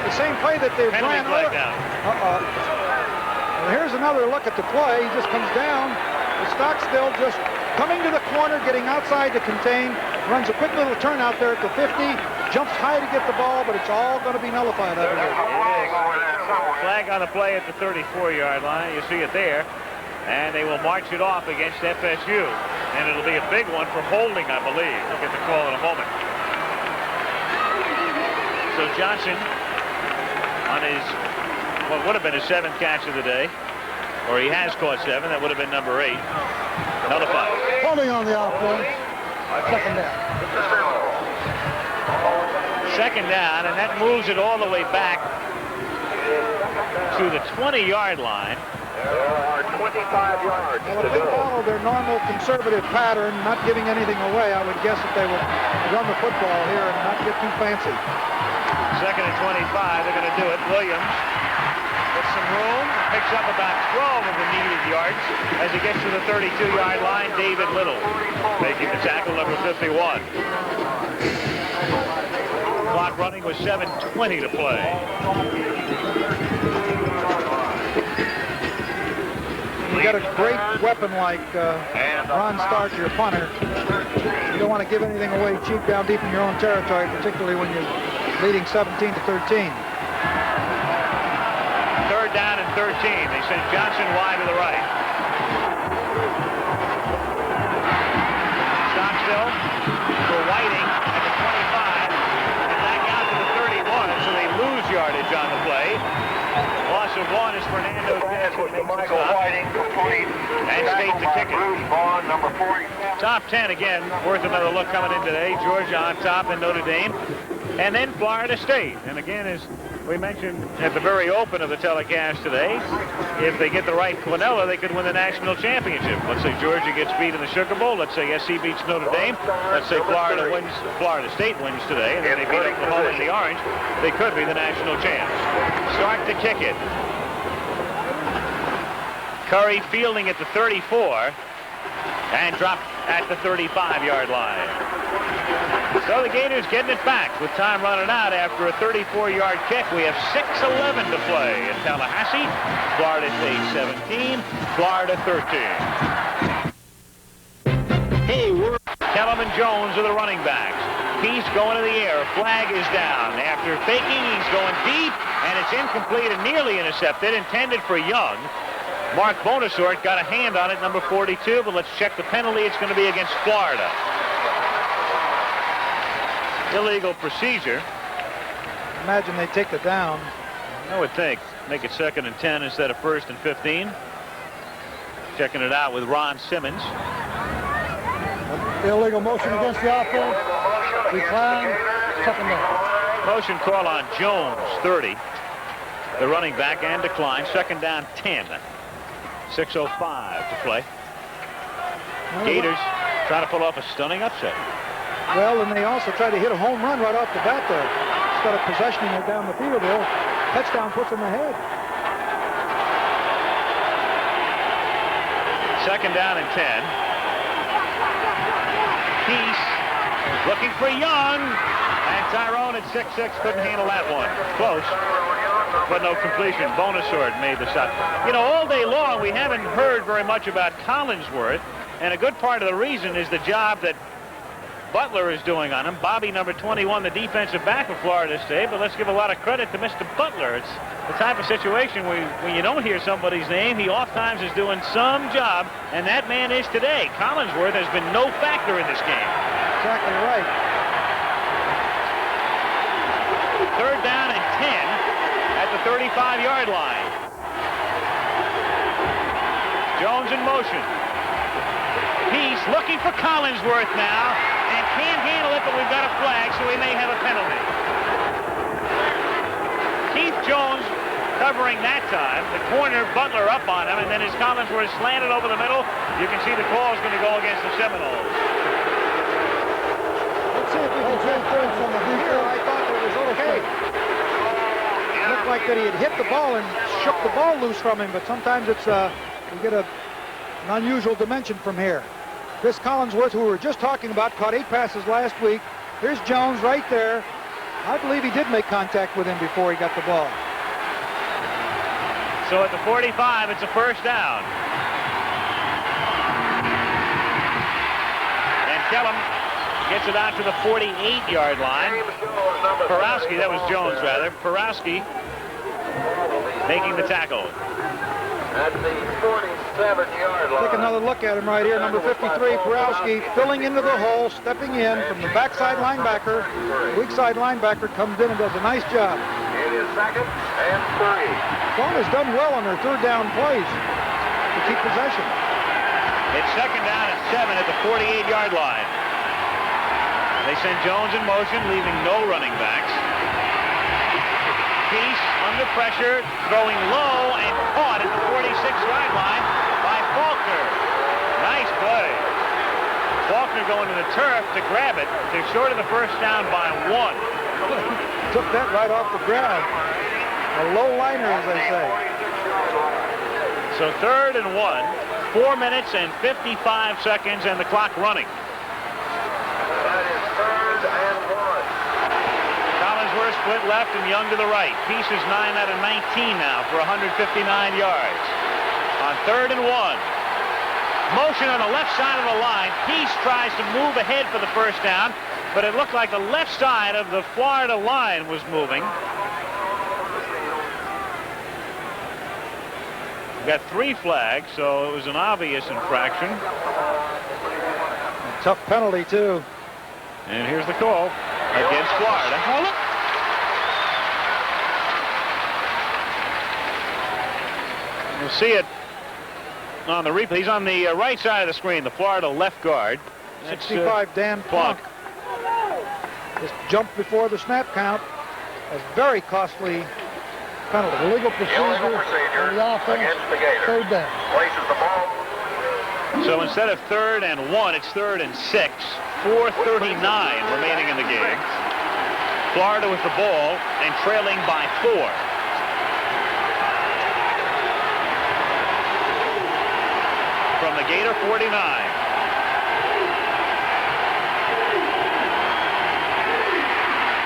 The same play that they Penalty ran. flag down. Well, here's another look at the play. He just comes down. The Stockstill just coming to the corner, getting outside to contain, runs a quick little turn out there at the 50, jumps high to get the ball, but it's all going to be nullified out of there. Flag on the play at the 34-yard line. You see it there. And they will march it off against FSU. And it'll be a big one for holding, I believe. We'll get the call in a moment. So Johnson on his, what would have been his 7th catch of the day, or he has caught 7. That would have been number 8. Nullified. Holding on the offense. Second down. Second down, and that moves it all the way back to the 20-yard line. There are 25 yards Well, to if they go. follow their normal conservative pattern, not giving anything away, I would guess that they would run the football here and not get too fancy. 2nd and 25, they're going to do it. Williams gets some room, picks up about 12 of the needed yards as he gets to the 32-yard line. David Little making the tackle, number 51. Clock running with 7:20 to play. You got a great weapon like Ron Stark, your punter. You don't want to give anything away cheap down deep in your own territory, particularly when you're leading 17-13. 3rd down and 13. They send Johnson wide to the right. Stockstill for Whiting at the 25 and back out to the 31, so they lose yardage on the play. Loss of 1 is Fernando Jackson. Michael Whiting complete. And State to kick it. Bruce Vaughn, number 40. Top 10 again, worth another look coming in today. Georgia on top and Notre Dame. And then Florida State. And again, as we mentioned at the very open of the telecast today, if they get the right Quinella, they could win the national championship. Let's say Georgia gets beat in the Sugar Bowl. Let's say SC beats Notre Dame. Let's say Florida State wins today, and then they beat Oklahoma in the Orange. They could be the national champs. Start to kick it. Curry fielding at the 34 and dropped at the 35-yard line. So the Gators getting it back with time running out after a 34-yard kick. We have 6:11 to play in Tallahassee. Florida State 17, Florida 13. Hey, Kellerman Jones are the running backs. He's going to the air. Flag is down. After faking, he's going deep, and it's incomplete and nearly intercepted, intended for Young. Mark Bonesort got a hand on it, number 42, but let's check the penalty. It's going to be against Florida. Illegal procedure. Imagine they take the down. I would think. Make it 2nd and 10 instead of 1st and 15. Checking it out with Ron Simmons. Illegal motion against the offense. Decline. Second down. Motion call on Jones, 30. The running back, and decline. 2nd down, 10. 6:05 to play. Gators trying to pull off a stunning upset. Well, and they also try to hit a home run right off the bat there. Instead of possessioning it down the field, they'll touchdown puts them ahead. Second down and 10. Peace looking for Young. And Tyrone at 6'6" couldn't handle that one. Close, but no completion. Bonasorte made the shot. You know, all day long we haven't heard very much about Collinsworth, and a good part of the reason is the job that Butler is doing on him. Bobby, number 21, the defensive back of Florida State, but let's give a lot of credit to Mr. Butler. It's the type of situation where when you don't hear somebody's name, he oftentimes is doing some job, and that man is today. Collinsworth has been no factor in this game. Exactly right. Third down and 10 at the 35-yard line. Jones in motion. Peace looking for Collinsworth now, and can't handle it, but we've got a flag, so we may have a penalty. Keith Jones covering that time. The corner, Butler up on him, and then as Collinsworth slanted over the middle, you can see the call is going to go against the Seminoles. Let's see if we can take third from the here. I thought it was okay. It looked like that he had hit the ball and shook the ball loose from him, but sometimes it's you get an unusual dimension from here. Chris Collinsworth, who we were just talking about, caught 8 passes last week. Here's Jones right there. I believe he did make contact with him before he got the ball. So at the 45, it's a first down. And Kellum gets it out to the 48-yard line. Porowski, that was Jones rather. Porowski making the tackle. At the 47-yard line. Take another look at him right here. Number 53, Porowski, filling into the hole, stepping in from the backside linebacker. Weak side linebacker comes in and does a nice job. It is second and 3. Vaughn has done well on their third down plays to keep possession. It's second down and 7 at the 48-yard line. They send Jones in motion, leaving no running backs. Peace under pressure, throwing low and caught at the 46-yard line by Faulkner. Nice play. Faulkner going to the turf to grab it. They're short of the first down by 1. Took that right off the ground. A low liner, as they say. So third and 1, 4 minutes and 55 seconds, and the clock running. That is third and 1. Collinsworth split left and Young to the right. Peace is 9 out of 19 now for 159 yards. On third and 1. Motion on the left side of the line. Peace tries to move ahead for the first down, but it looked like the left side of the Florida line was moving. We got 3 flags, so it was an obvious infraction. Tough penalty, too. And here's the call against Florida. You'll see it on the replay. He's on the right side of the screen, the Florida left guard. 65, Dan Plunk. Just jumped before the snap count. A very costly penalty. Illegal procedure on the offense. Against the Gators. Third down. Places the ball. So instead of third and 1, it's third and 6. 4:39 remaining in the game. Florida with the ball and trailing by 4. From the Gator 49.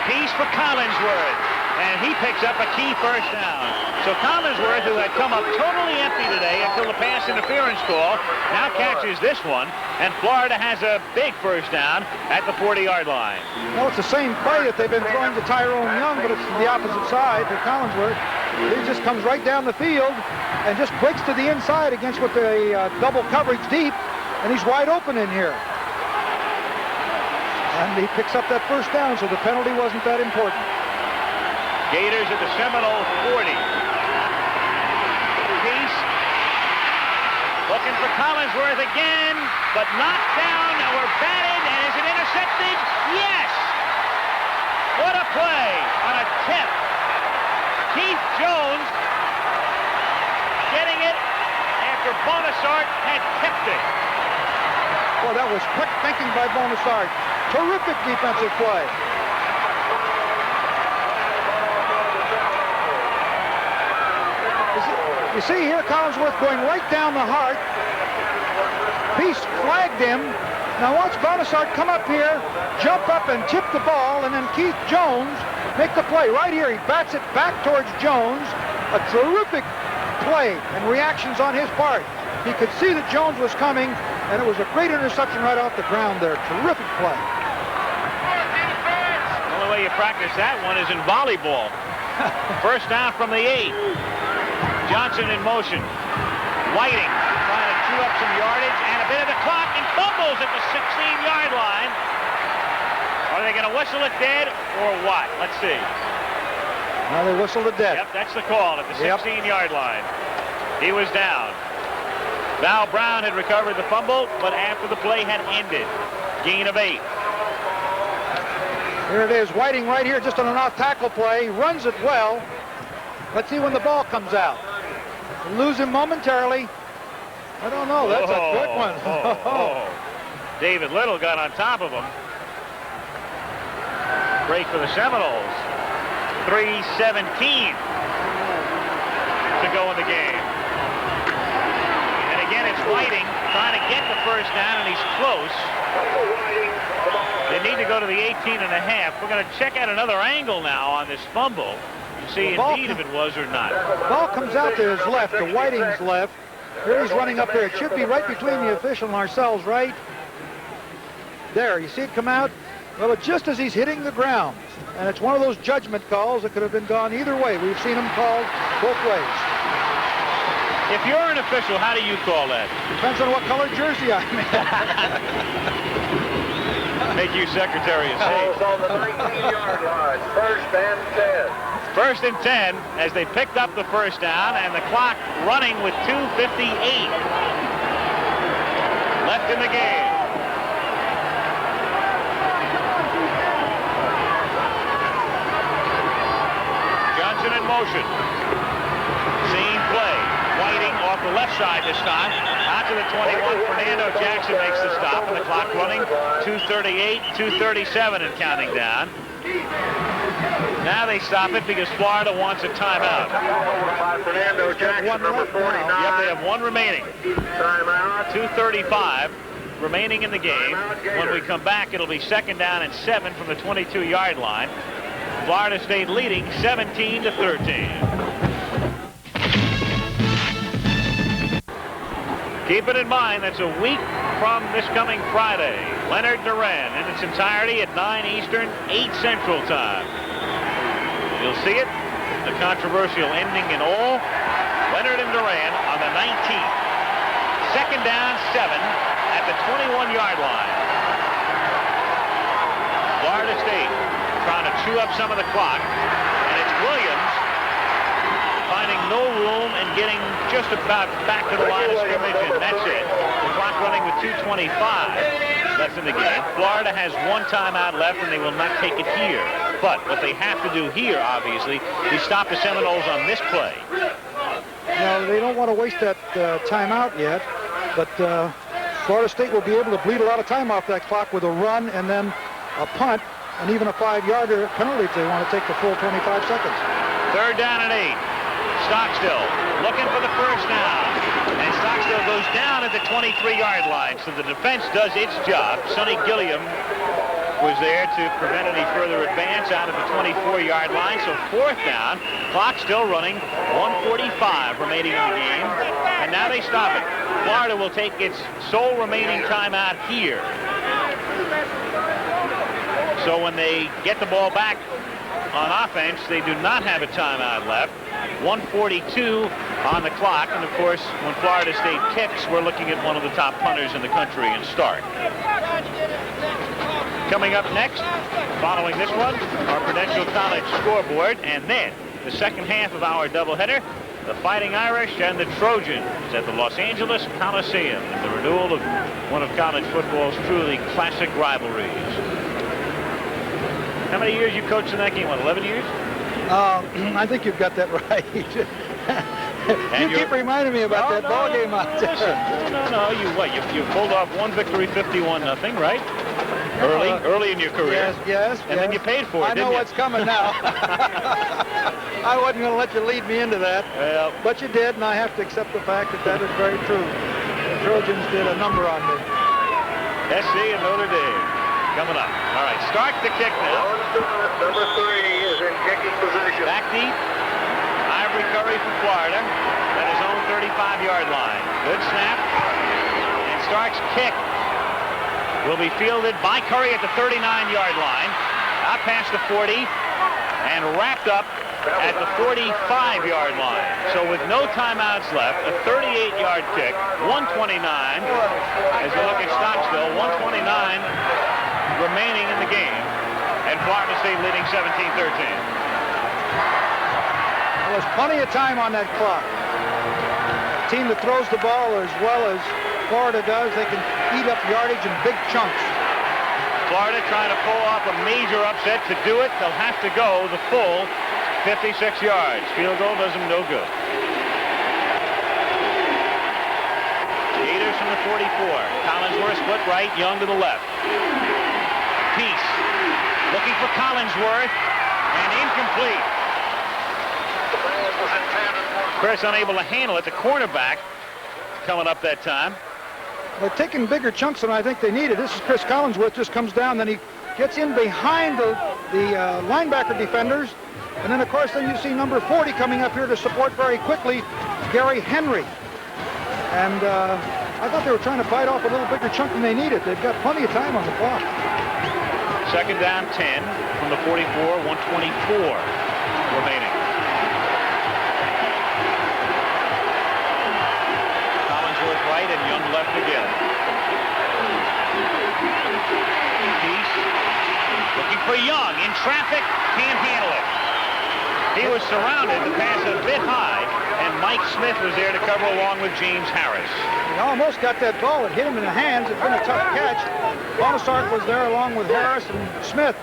Peace for Collinsworth, and he picks up a key first down. So Collinsworth, who had come up totally empty today until the pass interference call, now catches this one, and Florida has a big first down at the 40-yard line. Well, it's the same play that they've been throwing to Tyrone Young, but it's the opposite side for Collinsworth. He just comes right down the field and just breaks to the inside against with the double coverage deep, and he's wide open in here. And he picks up that first down, so the penalty wasn't that important. Gators at the Seminole 40. Peace looking for Collinsworth again, but knocked down or batted, and is it intercepted? Yes! What a play on a tip. Keith Jones getting it after Bonasorte had tipped it. Well, that was quick thinking by Bonasorte. Terrific defensive play. You see here Collinsworth going right down the heart. Peace flagged him. Now watch Bonasart come up here, jump up and tip the ball, and then Keith Jones make the play. Right here, he bats it back towards Jones. A terrific play and reactions on his part. He could see that Jones was coming, and it was a great interception right off the ground there. Terrific play. The only way you practice that one is in volleyball. First down from the 8. Johnson in motion. Whiting trying to chew up some yardage and a bit of the clock, and fumbles at the 16-yard line. Are they going to whistle it dead or what? Let's see. Now they whistled it dead. Yep, that's the call at the 16-yard line. He was down. Val Brown had recovered the fumble, but after the play had ended. Gain of 8. Here it is, Whiting right here just on an off-tackle play. Runs it well. Let's see when the ball comes out. Lose him momentarily. I don't know. That's a quick one. David Little got on top of him. Break for the Seminoles. 3:17 to go in the game. And again, it's Whiting trying to get the first down, and he's close. They need to go to the 18.5. We're going to check out another angle now on this fumble. See indeed if it was or not. Ball comes out to his left, to Whiting's left. Here he's running up there. It should be right between the official and ourselves, right? There, you see it come out? Well, it's just as he's hitting the ground. And it's one of those judgment calls that could have been gone either way. We've seen them called both ways. If you're an official, how do you call that? Depends on what color jersey I'm in. Make you Secretary of State. On the 19-yard line, 1st and 10. 1st and 10 as they picked up the first down, and the clock running with 2:58 left in the game. Johnson in motion. Same play. Whiting off the left side to stop. Out to the 21. Fernando Jackson makes the stop, and the clock running 2:38, 2:37 and counting down. Now they stop it because Florida wants a timeout. By Fernando Jackson, number 49. Yep, they have one remaining. Timeout. 2:35 remaining in the game. When we come back, it'll be 2nd down and 7 from the 22-yard line. Florida State leading 17-13. Keep it in mind, that's a week from this coming Friday. Leonard Duran in its entirety at 9 Eastern, 8 Central Time. You'll see it, the controversial ending in all. Leonard and Duran on the 19th. 2nd down, 7 at the 21-yard line. Florida State trying to chew up some of the clock, and it's Williams finding no room and getting just about back to the line of scrimmage, and that's it. The clock running with 2:25 left in the game. Florida has one timeout left, and they will not take it here. But what they have to do here, obviously, is stop the Seminoles on this play. Now, they don't want to waste that timeout yet, but Florida State will be able to bleed a lot of time off that clock with a run and then a punt and even a 5-yarder penalty if they want to take the full 25 seconds. 3rd down and 8. Stockstill looking for the first down. And Stockstill goes down at the 23-yard line, so the defense does its job. Sonny Gilliam was there to prevent any further advance out of the 24-yard line. So 4th down, clock still running, 1:45 remaining in the game. And now they stop it. Florida will take its sole remaining timeout here. So when they get the ball back on offense, they do not have a timeout left. 1:42 on the clock, and of course, when Florida State kicks, we're looking at one of the top punters in the country and start. Coming up next, following this one, our Prudential College scoreboard, and then the second half of our doubleheader, the Fighting Irish and the Trojans at the Los Angeles Coliseum, and the renewal of one of college football's truly classic rivalries. How many years you coached in that game? What, 11 years? I think you've got that right. You keep reminding me about that ball game out there. No. You pulled off one victory, 51-0, right? Early in your career. Yes. And then you paid for it, I know what's coming now. I wasn't going to let you lead me into that. Well, but you did, and I have to accept the fact that that is very true. The Trojans did a number on me. SC and Notre Dame coming up. All right, start the kick now. Number 3 is in kicking position. Back deep. Ivory Curry from Florida at his own 35-yard line. Good snap. And Stark's kick will be fielded by Curry at the 39-yard line. Out past the 40 and wrapped up at the 45-yard line. So with no timeouts left, a 38-yard kick, 129, as you look at Stockstill, 129 remaining in the game, and Florida State leading 17-13. There's plenty of time on that clock. A team that throws the ball as well as Florida does, they can eat up yardage in big chunks. Florida trying to pull off a major upset. To do it, they'll have to go the full 56 yards. Field goal does them no good. Gators from the 44. Collinsworth split right, Young to the left. Peace looking for Collinsworth, and incomplete. Chris unable to handle it. The cornerback coming up that time. They're taking bigger chunks than I think they needed. This is Chris Collinsworth, just comes down, then he gets in behind the linebacker defenders. And then, of course, then you see number 40 coming up here to support very quickly, Gary Henry. And I thought they were trying to bite off a little bigger chunk than they needed. They've got plenty of time on the clock. Second down 10 from the 44, 124 remaining. Collinsworth right and Young left again. Peace looking for Young in traffic, can't handle it. He was surrounded, the pass a bit high, and Mike Smith was there to cover along with James Harris. He almost got that ball. It hit him in the hands. It's been a tough catch. Bonasart was there along with Harris and Smith.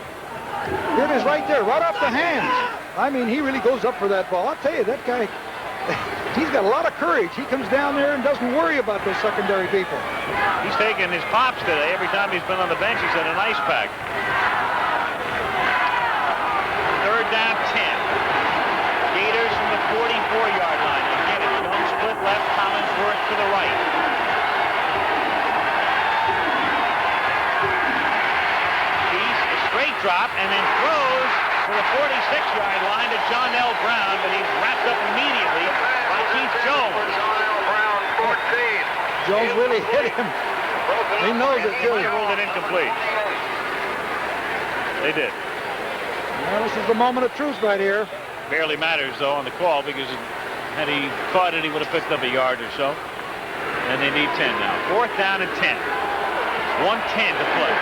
It is right there, right off the hands. I mean, he really goes up for that ball. I'll tell you, that guy, he's got a lot of courage. He comes down there and doesn't worry about those secondary people. He's taking his pops today. Every time he's been on the bench, he's had an ice pack. Third down 10. Gators from the 44-yard line. Again, it's Young split left, Collinsworth to the right. Peace, a straight drop, and then throws to the 46-yard line to John L. Brown, but he's wrapped up immediately by Keith Jones. Jones really hit him. He knows it, too. They ruled it incomplete. They did. Well, this is the moment of truth right here. Barely matters, though, on the call, because had he caught it, he would have picked up a yard or so. And they need 10 now. Fourth down and 10. 1:10 to play.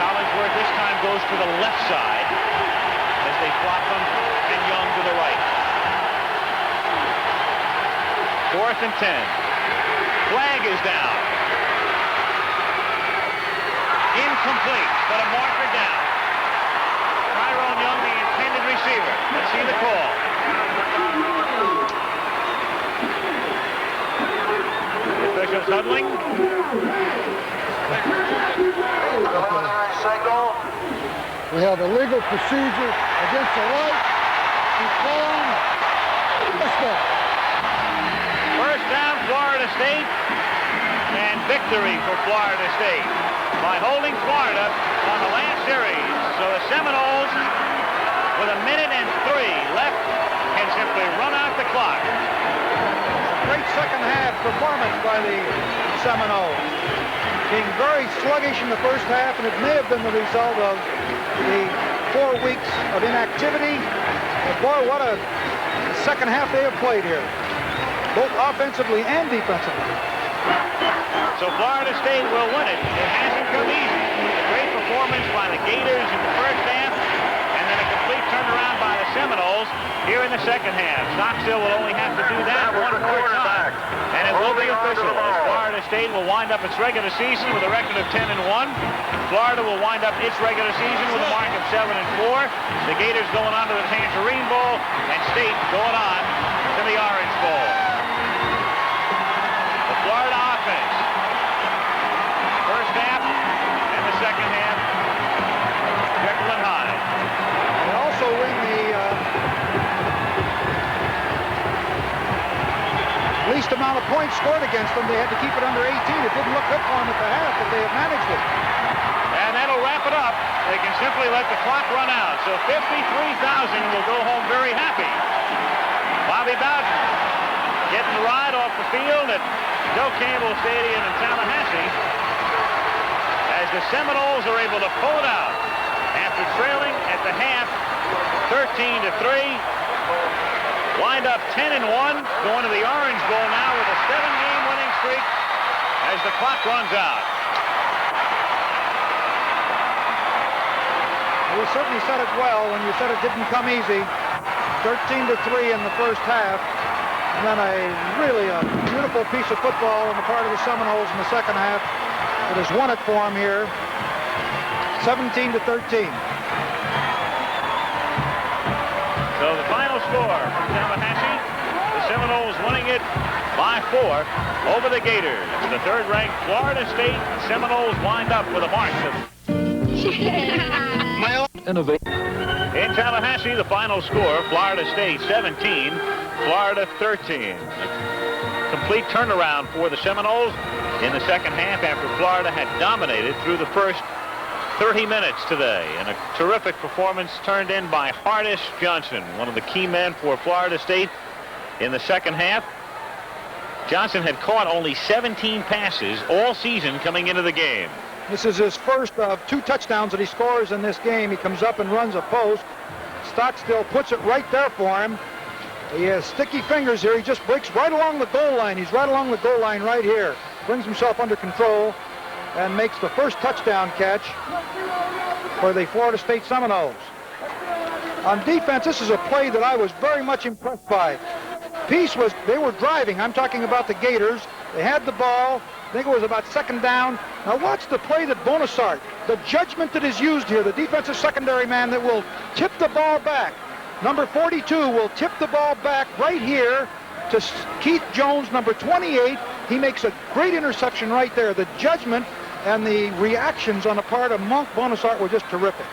Collinsworth this time goes to the left side as they flop him, and Young to the right. Fourth and 10. Flag is down. Incomplete, but a marker down. Tyrone Young, the intended receiver. Let's see the call. The officials huddling. We have illegal procedure against the right. He's calling. First down, Florida State, and victory for Florida State by holding Florida on the last series. So the Seminoles, with 1 minute and 3 left, can simply run out the clock. Great second half performance by the Seminoles. Being very sluggish in the first half, and it may have been the result of the 4 weeks of inactivity. But boy, what a second half they have played here, both offensively and defensively. So Florida State will win it. It hasn't come easy. A great performance by the Gators in the first half, and then a complete turnaround by the Seminoles here in the second half. Stockstill will only have to do that one more time, and it will be official as Florida State will wind up its regular season with a record of 10-1. Florida will wind up its regular season with a mark of 7-4. The Gators going on to the Tangerine Bowl, and State going on to the Orange Bowl. The Florida offense. First least amount of points scored against them. They had to keep it under 18. It didn't look good for them at the half, but they have managed it. And that'll wrap it up. They can simply let the clock run out. So 53,000 will go home very happy. Bobby Bowden getting the ride off the field at Joe Campbell Stadium in Tallahassee as the Seminoles are able to pull it out after trailing at the half 13-3. Wind up 10-1, going to the Orange Bowl now with a 7-game winning streak as the clock runs out. You certainly said it well when you said it didn't come easy. 13-3 in the first half, and then a beautiful piece of football on the part of the Seminoles in the second half that has won it for them here, 17-13. So the final score from Tallahassee, the Seminoles winning it by 4 over the Gators. The third-ranked Florida State Seminoles wind up with a mark of in Tallahassee. The final score, Florida State 17, Florida 13. A complete turnaround for the Seminoles in the second half after Florida had dominated through the first 30 minutes today. And a terrific performance turned in by Hardis Johnson, one of the key men for Florida State in the second half. Johnson had caught only 17 passes all season coming into the game. This is his first of 2 touchdowns that he scores in this game. He comes up and runs a post. Stockstill puts it right there for him. He has sticky fingers here. He just breaks right along the goal line. He's right along the goal line right here. Brings himself under control and makes the first touchdown catch for the Florida State Seminoles. On defense, this is a play that I was very much impressed by. They were driving. I'm talking about the Gators. They had the ball. I think it was about second down. Now watch the play that Bonasart, the judgment that is used here, the defensive secondary man that will tip the ball back. Number 42 will tip the ball back right here to Keith Jones, number 28. He makes a great interception right there. The judgment and the reactions on the part of Monk Bonasart were just terrific.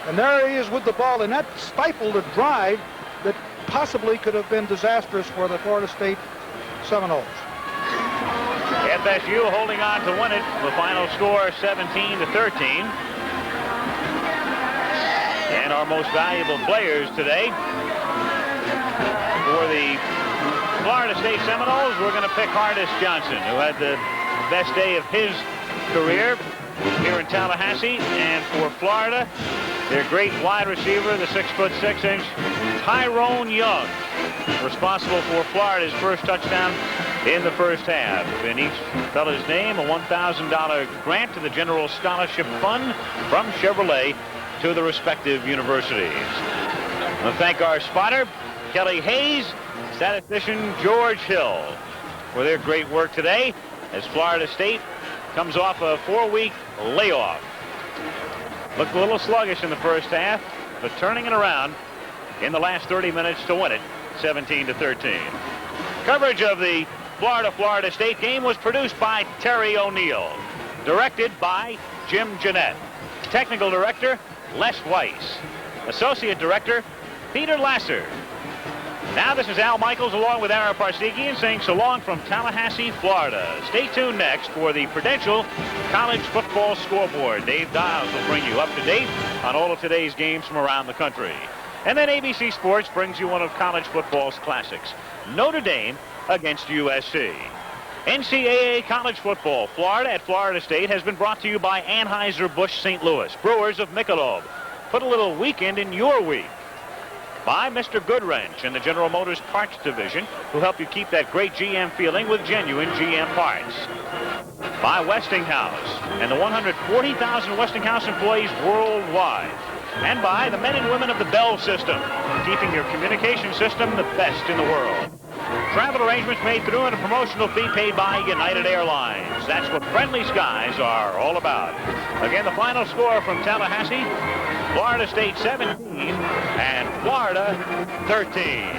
And there he is with the ball, and that stifled a drive that possibly could have been disastrous for the Florida State Seminoles. FSU holding on to win it. The final score 17-13. And our most valuable players today for the Florida State Seminoles, we're going to pick Hardis Johnson, who had the best day of his career here in Tallahassee. And for Florida, their great wide receiver, the 6'6" Tyrone Young, responsible for Florida's first touchdown in the first half. In each fella's name, a $1,000 grant to the General Scholarship Fund from Chevrolet to the respective universities. I want to thank our spotter, Kelly Hayes, statistician George Hill, for their great work today as Florida State comes off a 4-week layoff. Looked a little sluggish in the first half, but turning it around in the last 30 minutes to win it, 17-13. Coverage of the Florida State game was produced by Terry O'Neill, directed by Jim Jeanette, technical director Les Weiss, associate director Peter Lasser. Now this is Al Michaels along with Ara Parseghian saying so long from Tallahassee, Florida. Stay tuned next for the Prudential College Football Scoreboard. Dave Dials will bring you up to date on all of today's games from around the country. And then ABC Sports brings you one of college football's classics, Notre Dame against USC. NCAA college football, Florida at Florida State, has been brought to you by Anheuser-Busch St. Louis, brewers of Michelob. Put a little weekend in your week. By Mr. Goodwrench and the General Motors Parts Division, who help you keep that great GM feeling with genuine GM parts. By Westinghouse and the 140,000 Westinghouse employees worldwide. And by the men and women of the Bell System, keeping your communication system the best in the world. Travel arrangements made through and a promotional fee paid by United Airlines. That's what friendly skies are all about. Again, the final score from Tallahassee, Florida State 17 and Florida 13.